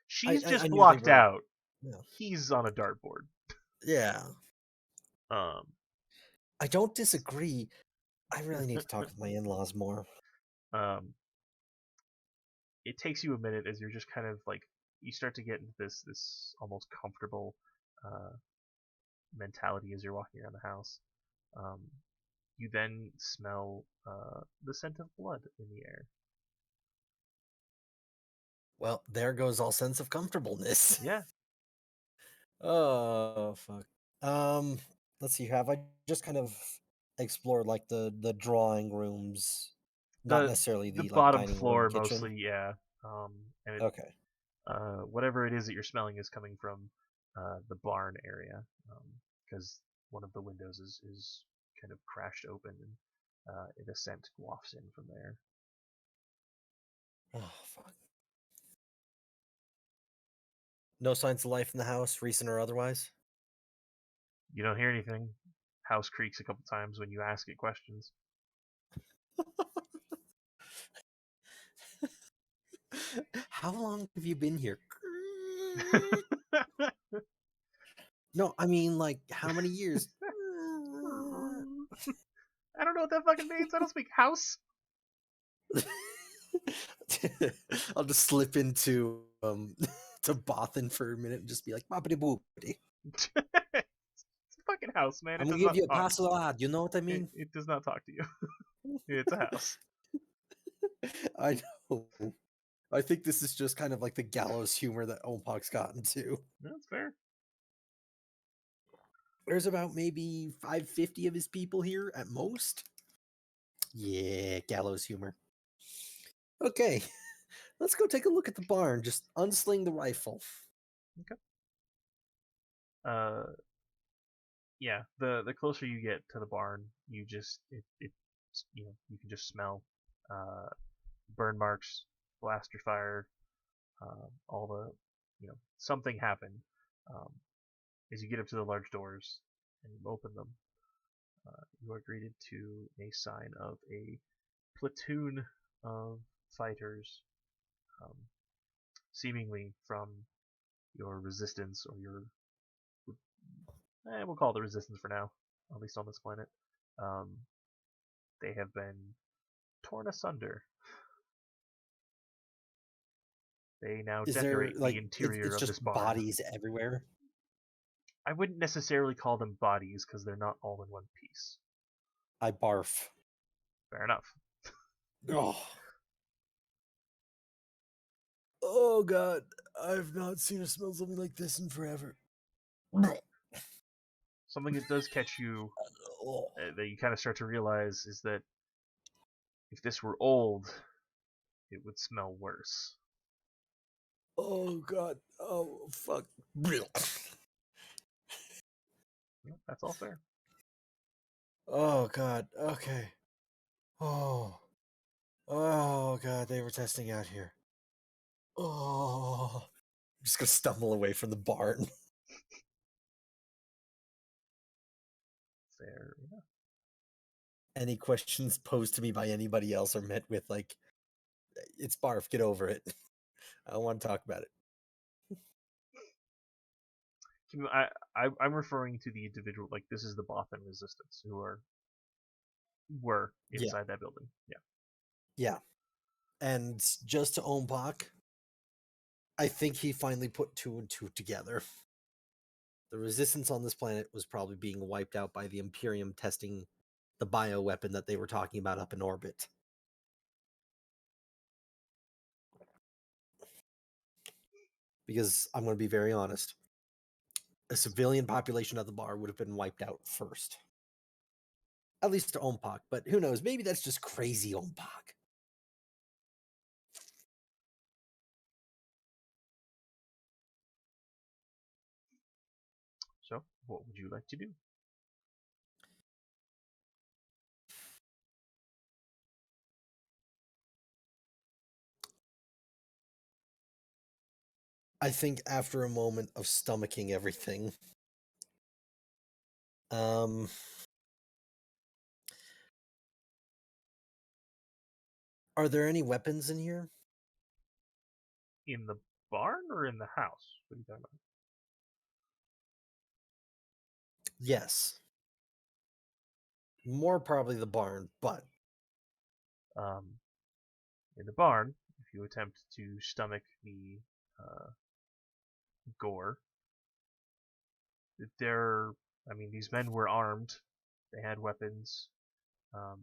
She's I just knew they blocked were- out. Yeah. He's on a dartboard. Yeah, Um, I don't disagree. I really need to talk with my in-laws more. It takes you a minute as you're just kind of like you start to get into this almost comfortable mentality as you're walking around the house. You then smell the scent of blood in the air. Well, there goes all sense of comfortableness. Yeah. Oh fuck. Let's see. Have I just kind of explored like the drawing rooms, not necessarily The the like, bottom dining floor room, kitchen? mostly, yeah. And it, Okay. whatever it is that you're smelling is coming from the barn area, because one of the windows is kind of crashed open and the scent wafts in from there. Oh fuck. No signs of life in the house, recent or otherwise. You don't hear anything. House creaks a couple times when you ask it questions. How long have you been here? No, I mean like how many years? I don't know what that fucking means. I don't speak house. I'll just slip into to Bothan for a minute and just be like, "Boppity boopity." It's a fucking house, man. I'm It gonna does give not you a talk. passelade. You know what I It, mean? it does not talk to you. It's a house. I know. I think this is just kind of like the gallows humor that Ompok's gotten to. That's fair. There's about maybe 550 of his people here at most. Yeah, gallows humor. Okay, let's go take a look at the barn. Just unsling the rifle. Yeah. The closer you get to the barn, you just you know, you can just smell burn marks, blaster fire, all the, you know, something happened. Um, as you get up to the large doors and you open them, you are greeted to a sign of a platoon of fighters, um, seemingly from your resistance or your, we'll call it the resistance for now, at least on this planet. Um, they have been torn asunder. They now Is there decorate like the interior it's of this just barn. bodies everywhere? I wouldn't necessarily call them bodies because they're not all in one piece. I barf. Fair enough. Oh. Oh god, I've not seen or smelled something like this in forever. Something that does catch you, Oh. that you kind of start to realize, is that if this were old, it would smell worse. Oh god. Oh fuck. Yeah, that's all fair. Oh god. Okay. Oh. Oh god, they were testing out here. Oh. I'm just gonna stumble away from the barn. Fair enough. Any questions posed to me by anybody else are met with like, it's barf, get over it. I don't want to talk about it. I'm referring to the individual, like this is the Bothan resistance who were Yeah. inside that building. Yeah. Yeah. And just to Ompok, I think he finally put two and two together. The resistance on this planet was probably being wiped out by the Imperium testing the bioweapon that they were talking about up in orbit. Because I'm going to be very honest, a civilian population of the bar would have been wiped out first. At least to Ompok, but who knows? Maybe that's just crazy Ompok. So, what would you like to do? I think after a moment of stomaching everything, are there any weapons in here? In the barn or in the house? What are you talking about? Yes. More probably the barn, but In the barn, if you attempt to stomach the gore, there. I mean, these men were armed. They had weapons. You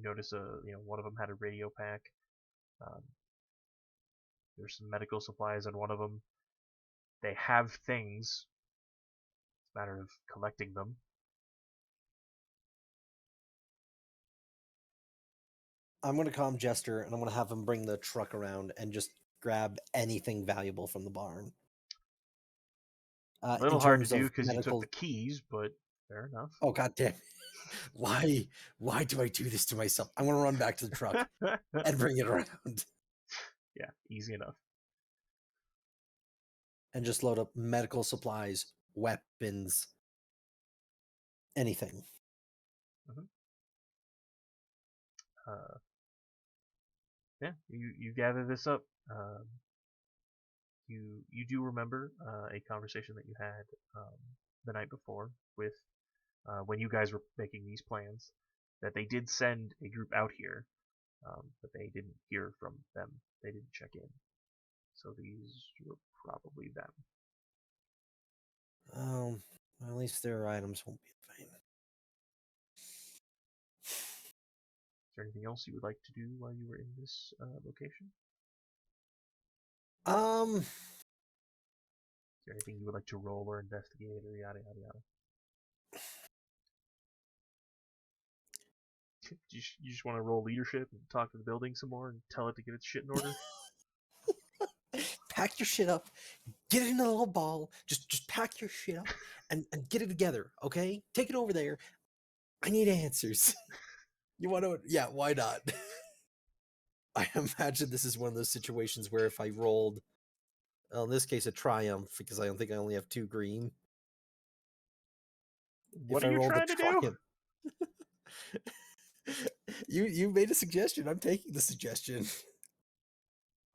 notice one of them had a radio pack. There's some medical supplies on one of them. They have things. It's a matter of collecting them. I'm going to calm Jester and I'm going to have him bring the truck around and just grab anything valuable from the barn. A In little hard to terms do of because you medical... took the keys, but fair enough. Oh god damn! Why do I do this to myself? I'm going to run back to the truck and bring it around Yeah, easy enough. and just load up medical supplies, weapons, anything. Yeah, you gather this up. you do remember a conversation that you had the night before with when you guys were making these plans, that they did send a group out here, but they didn't hear from them. They didn't check in. So these were probably them. Well, at least their items won't be in vain. Is there anything else you would like to do while you were in this location? Is there anything you would like to roll or investigate or yada yada yada? You just want to roll leadership and talk to the building some more and tell it to get its shit in order? Pack your shit up, get it in a little ball. Just pack your shit up and get it together, okay? Take it over there. I need answers. You want to? Yeah, why not? I imagine this is one of those situations where if I rolled, well, in this case, a triumph, because I don't think I only have 2 green. What If are I you rolled a trying to do? triumph- you made a suggestion. I'm taking the suggestion.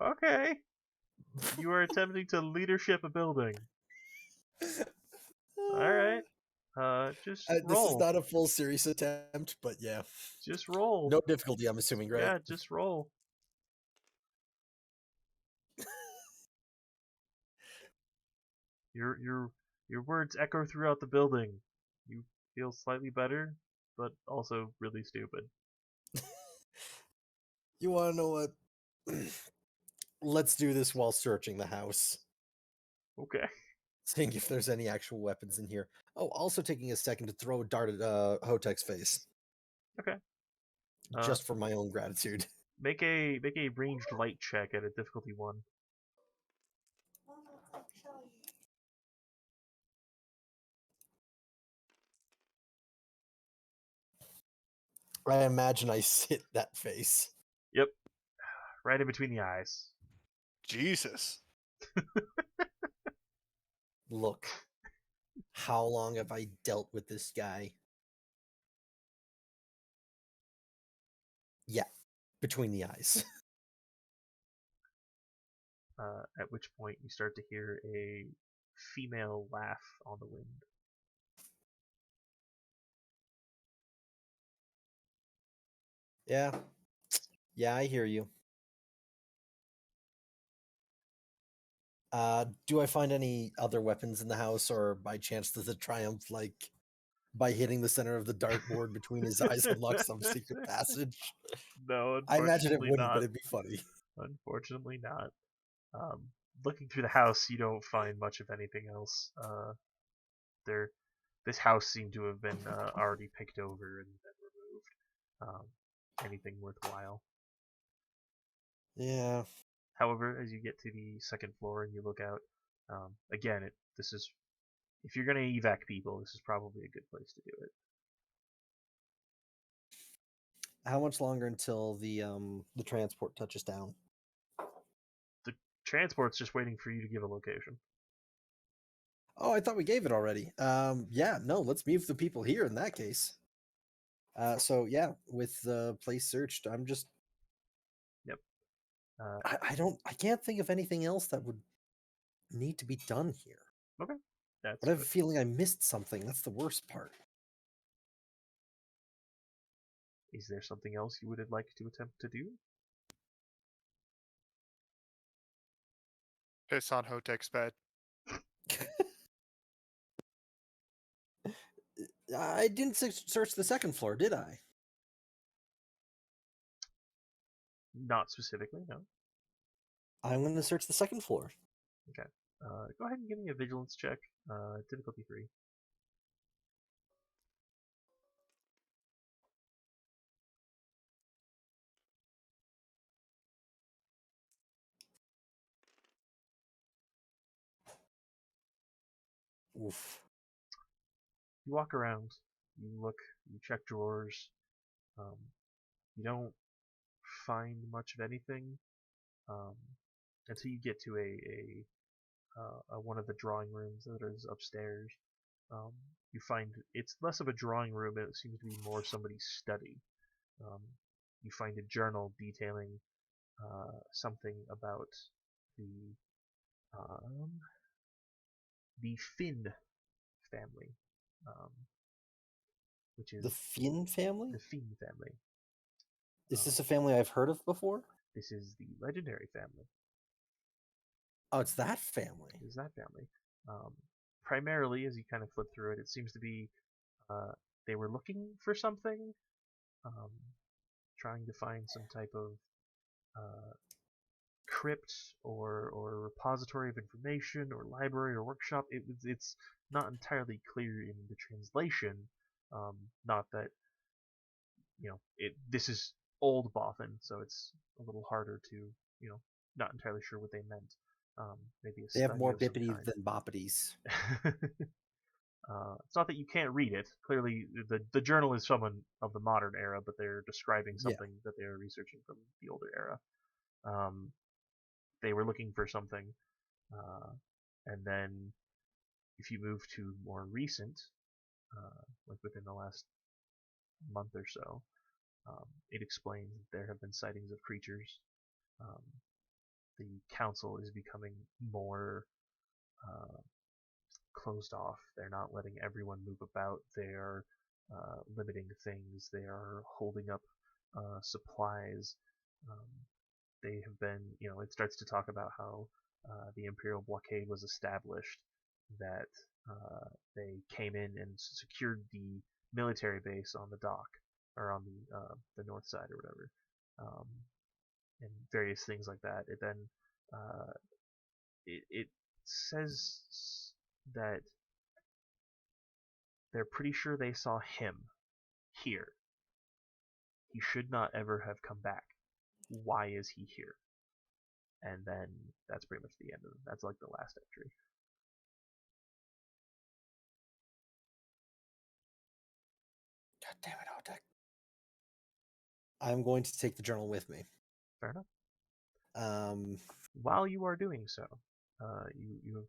Okay. You are attempting to leadership a building. Alright. Just This is roll. not a full serious attempt, but yeah, Just roll. no difficulty. I'm assuming, right? Yeah, just roll. Your words echo throughout the building. You feel slightly better, but also really stupid. You want to know what? Let's do this while searching the house, Okay. seeing if there's any actual weapons in here. Oh, also taking a second to throw a dart at Hotek's face. Okay. Just for my own gratitude. Make a ranged light check at a difficulty 1. Oh, it's like Shelly. I imagine I hit that face. Yep. Right in between the eyes. Jesus. Look, how long have I dealt with this guy? Yeah, between the eyes. At which point you start to hear a female laugh on the wind. Yeah. Yeah, I hear you. Do I find any other weapons in the house, or by chance does the triumph, like, by hitting the center of the dartboard between his eyes, unlock some secret passage? No, I imagine it unfortunately wouldn't, not. but it'd be funny. Unfortunately not. Looking through the house, you don't find much of anything else. This house seemed to have been already picked over and then removed. Anything worthwhile. Yeah. However, as you get to the second floor and you look out, again, this is, if you're going to evac people, this is probably a good place to do it. How much longer until the transport touches down? The transport's just waiting for you to give a location. Oh, I thought we gave it already. Yeah, no, let's move the people here in that case. So yeah, with the place searched, I'm just. Yep. I can't think of anything else that would need to be done here. Okay. That's But I have a good. feeling I missed something. That's the worst part. Is there something else you would like to attempt to do? Piss on Hotek's bed. I didn't search the second floor, did I? Not specifically, no. I'm going to search the second floor. Okay. Go ahead and give me a vigilance check. Difficulty 3. Oof. You walk around, you look, you check drawers. You don't find much of anything until you get to a one of the drawing rooms that is upstairs. You find it's less of a drawing room, and it seems to be more somebody's study. You find a journal detailing something about the The Finn family, which is The Finn family? the Finn family. Is this a family I've heard of before? This is the legendary family. Oh, it's that family. Is that family? Primarily, as you kind of flip through it, it seems to be they were looking for something, trying to find some type of crypt or repository of information or library or workshop. It's not entirely clear in the translation. Not that this is old Bothan, so it's a little harder to not entirely sure what they meant. Maybe a They have study more of some bippities kind. than boppities. It's not that you can't read it. Clearly, the journal is someone of the modern era, but they're describing Yeah. something that they were researching from the older era. They were looking for something, and then if you move to more recent, like within the last month or so, it explains that there have been sightings of creatures. The council is becoming more closed off. They're not letting everyone move about. They're limiting things. They are holding up supplies. They have been, it starts to talk about how the Imperial blockade was established, that they came in and secured the military base on the dock, or on the north side or whatever, and various things like that. It then it says that they're pretty sure they saw him here. He should not ever have come back. Why is he here? And then that's pretty much the end of it. That's like the last entry. God damn it, Otek. I'm going to take the journal with me. Fair enough. Um, While you are doing so, you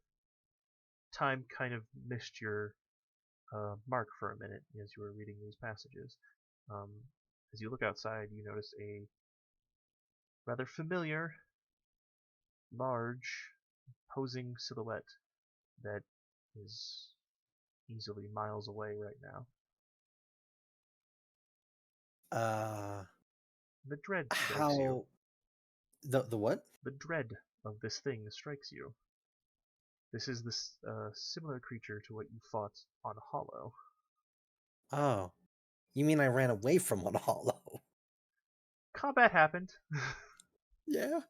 time kind of missed your mark for a minute as you were reading these passages. As you look outside, you notice a rather familiar, large, posing silhouette that is easily miles away right now. The dread strikes you. how the what? The dread of this thing strikes you. This is this similar creature to what you fought on Hollow. Oh, you mean I ran away from one hollow? Combat happened. Yeah.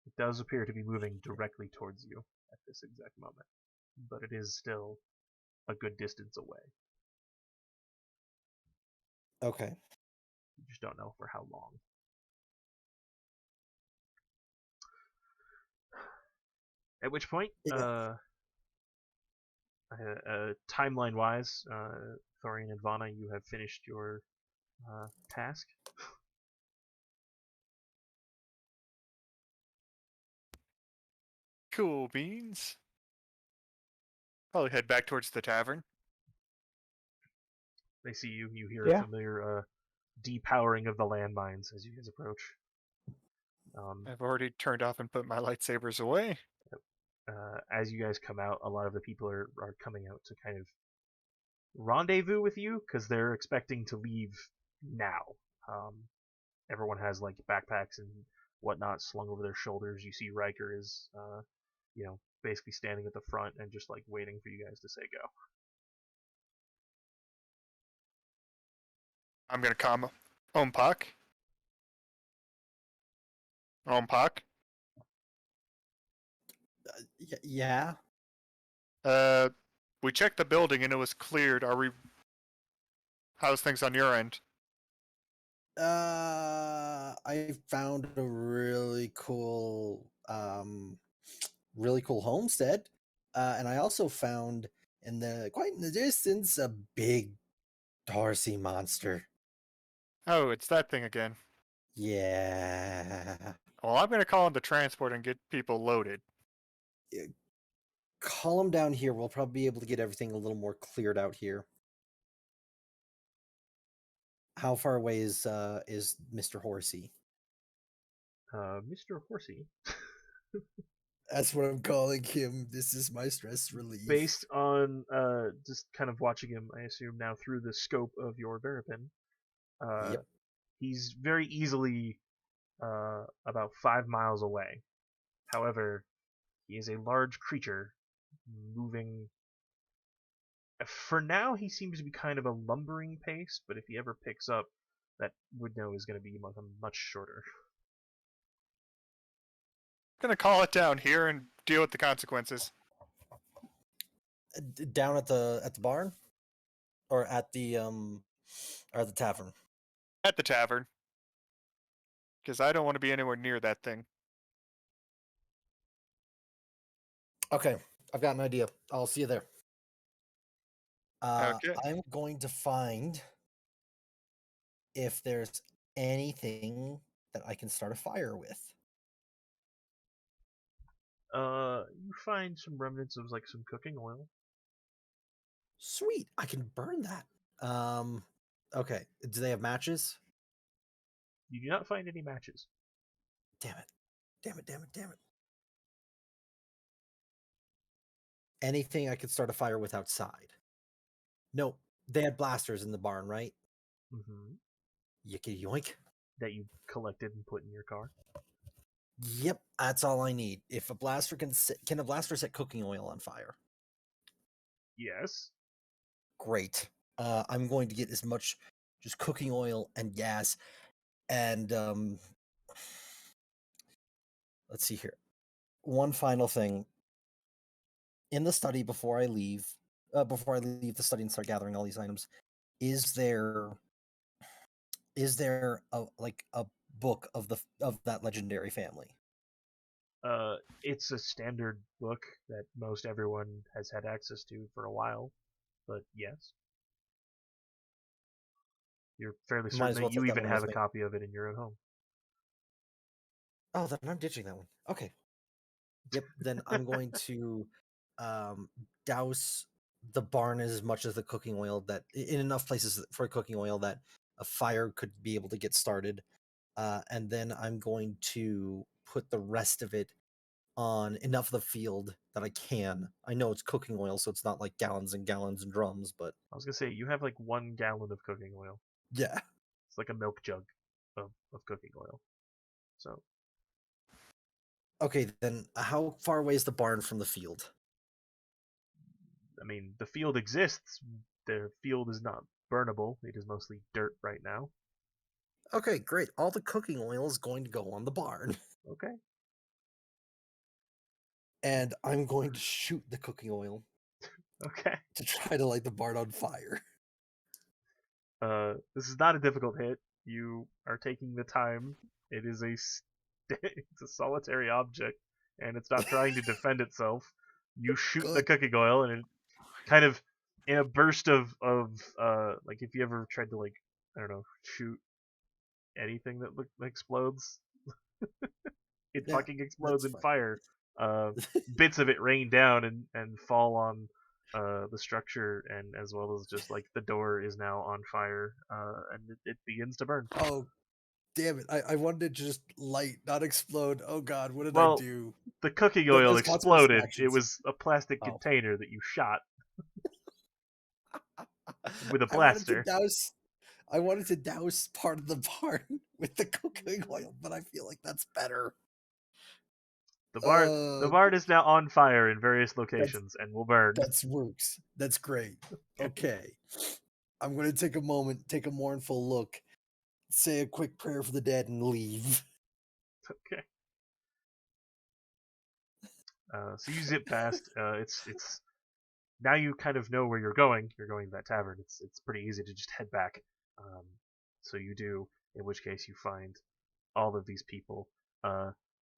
It does appear to be moving directly towards you at this exact moment, but it is still a good distance away. Okay. You just don't know for how long. At which point, Yeah. timeline-wise, Thorian and Vana, you have finished your task. Cool beans. Probably head back towards the tavern. They see you. You hear Yeah. a familiar depowering of the landmines as you guys approach. I've already turned off and put my lightsabers away. As you guys come out, a lot of the people are coming out to kind of rendezvous with you because they're expecting to leave now. Everyone has like backpacks and whatnot slung over their shoulders. You see Riker is, basically standing at the front and just like waiting for you guys to say go. I'm gonna call Ompak. Ompak. Yeah. We checked the building and it was cleared. How's things on your end? I found a really cool homestead. And I also found quite in the distance a big Darcy monster. Oh, it's that thing again. Yeah. Well, I'm gonna call in the transport and get people loaded. Call them down here. We'll probably be able to get everything a little more cleared out here. How far away is Mr. Horsey? Mr. Horsey, That's what I'm calling him. This is my stress relief. based on just kind of watching him, I assume now through the scope of your Verapin, Yep. he's very easily about 5 miles away. However, he is a large creature moving. For now, he seems to be kind of a lumbering pace, but if he ever picks up, that would know is going to be much shorter. Gonna call it down here and deal with the consequences. Down at the barn, or at the tavern. At the tavern. Because I don't want to be anywhere near that thing. Okay, I've got an idea. I'll see you there. Okay. I'm going to find if there's anything that I can start a fire with. You find some remnants of like some cooking oil. Sweet, I can burn that. Okay. Do they have matches? You do not find any matches. Damn it. Damn it, damn it, damn it. Anything I could start a fire with outside? No, they had blasters in the barn, right? Mm-hmm. Yicky yoink. That you collected and put in your car. Yep, that's all I need. If a blaster can a blaster set cooking oil on fire? Yes. Great. I'm going to get as much just cooking oil and gas and let's see here. One final thing. In the study before I leave the study and start gathering all these items, is there a book of that legendary family? It's a standard book that most everyone has had access to for a while, but yes. You're fairly Might as certain well that you take that even one have with a me. copy of it in your own home. Oh, then I'm ditching that one. Okay. Yep. Then I'm going to douse the barn as much as the cooking oil that in enough places for cooking oil that a fire could be able to get started. And then I'm going to put the rest of it on enough of the field that I can. I know it's cooking oil, so it's not like gallons and gallons and drums, but I was gonna say you have like 1 gallon of cooking oil. yeah. It's like a milk jug of cooking oil. So Okay, then how far away is the barn from the field? I mean, the field exists. The field is not burnable. It is mostly dirt right now. Okay, great. All the cooking oil is going to go on the barn. Okay. And I'm going to shoot the cooking oil Okay. to try to light the barn on fire. This is not a difficult hit. You are taking the time. It is it's a solitary object, and it's not trying to defend itself. You shoot the Good. cooking oil, and it kind of in a burst of like if you ever tried to like I don't know shoot anything that explodes, it Yeah, fucking explodes that's in fine. fire. Bits of it rain down and fall on the structure, and as well as just like the door is now on fire, and it begins to burn. Oh, damn it. I wanted to just light, not explode. Oh god, what did I Well, do? the cooking oil Those consequence exploded. It actions. was a plastic Oh. container that you shot with a I wanted to blaster. douse part of the barn with the cooking oil, but I feel like that's better. The barn is now on fire in various locations and will burn. That's works. That's great. Okay. I'm going to take a moment, take a mournful look, say a quick prayer for the dead, and leave. Okay. So you zip past. It's now you kind of know where you're going. You're going to that tavern. It's pretty easy to just head back. So you do. In which case you find all of these people.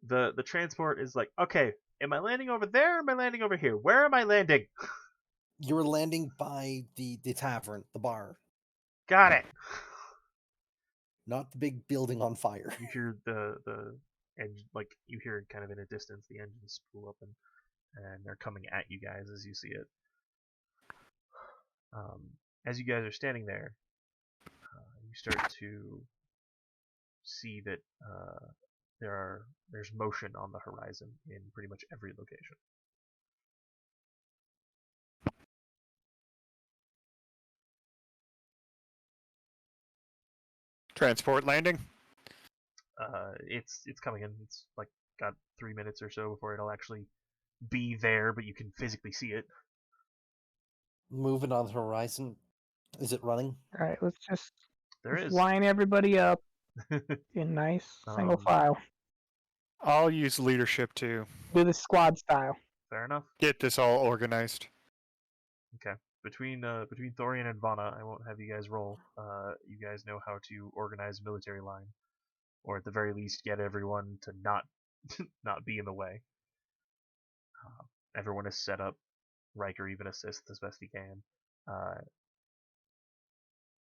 The transport is like, okay, am I landing over there? Or am I landing over here? Where am I landing? You were landing by the tavern, the bar, Got it. not the big building on fire. You hear the engine, like you hear kind of in a distance the engines spool up and they're coming at you guys as you see it. As you guys are standing there, you start to see that there's motion on the horizon in pretty much every location. Transport landing. It's coming in. It's like got 3 minutes or so before it'll actually be there, but you can physically see it. Moving on the horizon. Is it running? All right, let's just There let's is. line everybody up in nice single Um, file. I'll use leadership to Do this squad style. Fair enough. get this all organized. Okay. Between Thorian and Vana, I won't have you guys roll. You guys know how to organize a military line, or at the very least, get everyone to not not be in the way. Everyone is set up. Riker even assists as best he can.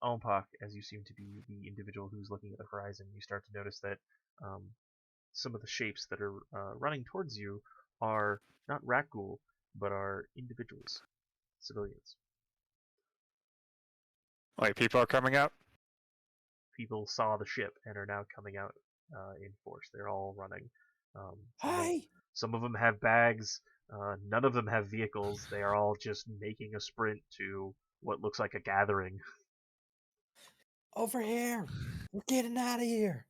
Almpak, as you seem to be the individual who's looking at the horizon, you start to notice that some of the shapes that are running towards you are not Rakghoul, but are individuals, civilians. Like people are coming out. People saw the ship and are now coming out in force. They're all running. Hi! Some of them have bags. None of them have vehicles. They are all just making a sprint to what looks like a gathering. Over here! We're getting out of here!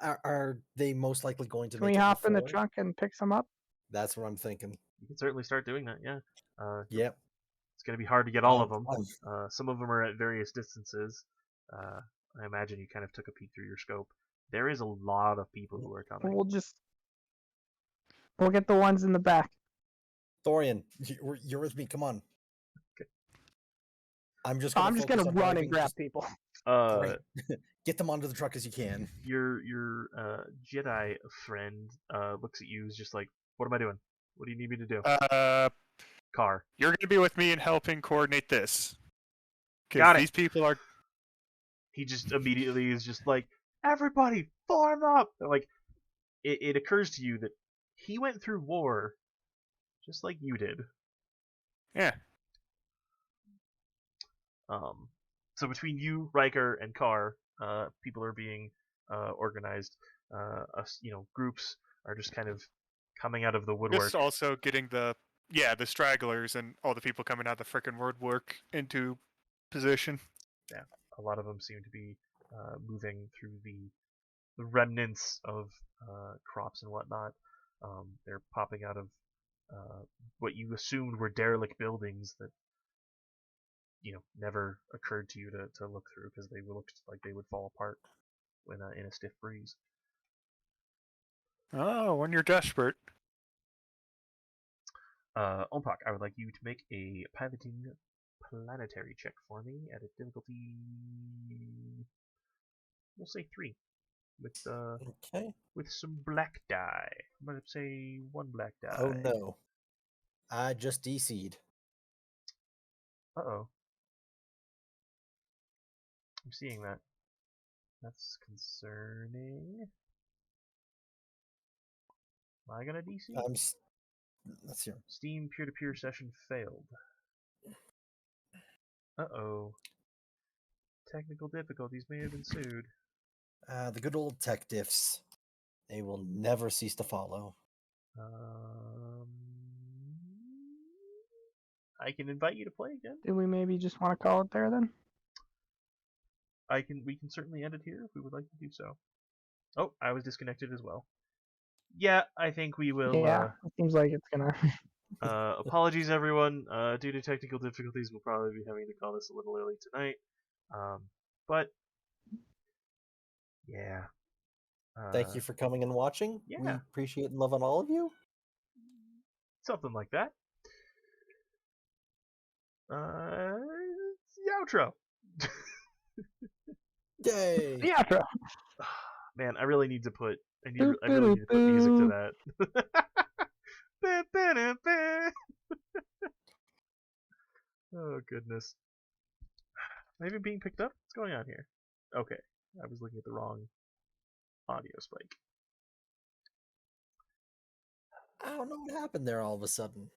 Are they most likely going to Can make we it hop in the before? trunk and pick some up? That's what I'm thinking. You can certainly start doing that, yeah. Yep. It's going to be hard to get all of I'm- them. I'm- Some of them are at various distances. I imagine you kind of took a peek through your scope. There is a lot of people who are coming. We'll get the ones in the back. Thorian, you're with me. Come on. Okay. I'm just So gonna I'm just focus gonna on run driving, and grab just- people. Great. Get them onto the truck as you can. Your Jedi friend looks at you, is just like, "What am I doing? What do you need me to do?" Car. You're gonna be with me in helping coordinate this. Got it. These people are. He just immediately is just like, "Everybody, form up!" Like, it occurs to you that he went through war just like you did. Yeah. So between you, Riker, and Carr, people are being organized. Groups are just kind of coming out of the woodwork. Just also getting the stragglers and all the people coming out of the frickin' woodwork into position. Yeah, a lot of them seem to be moving through the remnants of crops and whatnot. They're popping out of what you assumed were derelict buildings that never occurred to you to look through because they looked like they would fall apart when in a stiff breeze. Oh, when you're desperate. Ompak, I would like you to make a piloting planetary check for me at a difficulty, we'll say 3, Okay. with some black die. I'm gonna say 1 black die. Oh no. I just DC'd. Uh-oh. I'm seeing that. That's concerning. Am I gonna DC? Let's hear. Steam peer-to-peer session failed. Uh-oh. Technical difficulties may have ensued. The good old tech diffs. They will never cease to follow. I can invite you to play again. Do we maybe just want to call it there then? We can certainly end it here if we would like to do so. Oh, I was disconnected as well. Yeah, I think we will. Yeah, it seems like it's gonna. Apologies, everyone. Due to technical difficulties, we'll probably be having to call this a little early tonight. But yeah. Thank you for coming and watching. We yeah. appreciate and love on all of you. Something like that. It's the outro. Yay! The outro. Man, I really need to put. I really need to put music to that. Oh goodness. Am I even being picked up? What's going on here? Okay, I was looking at the wrong audio spike. I don't know what happened there all of a sudden.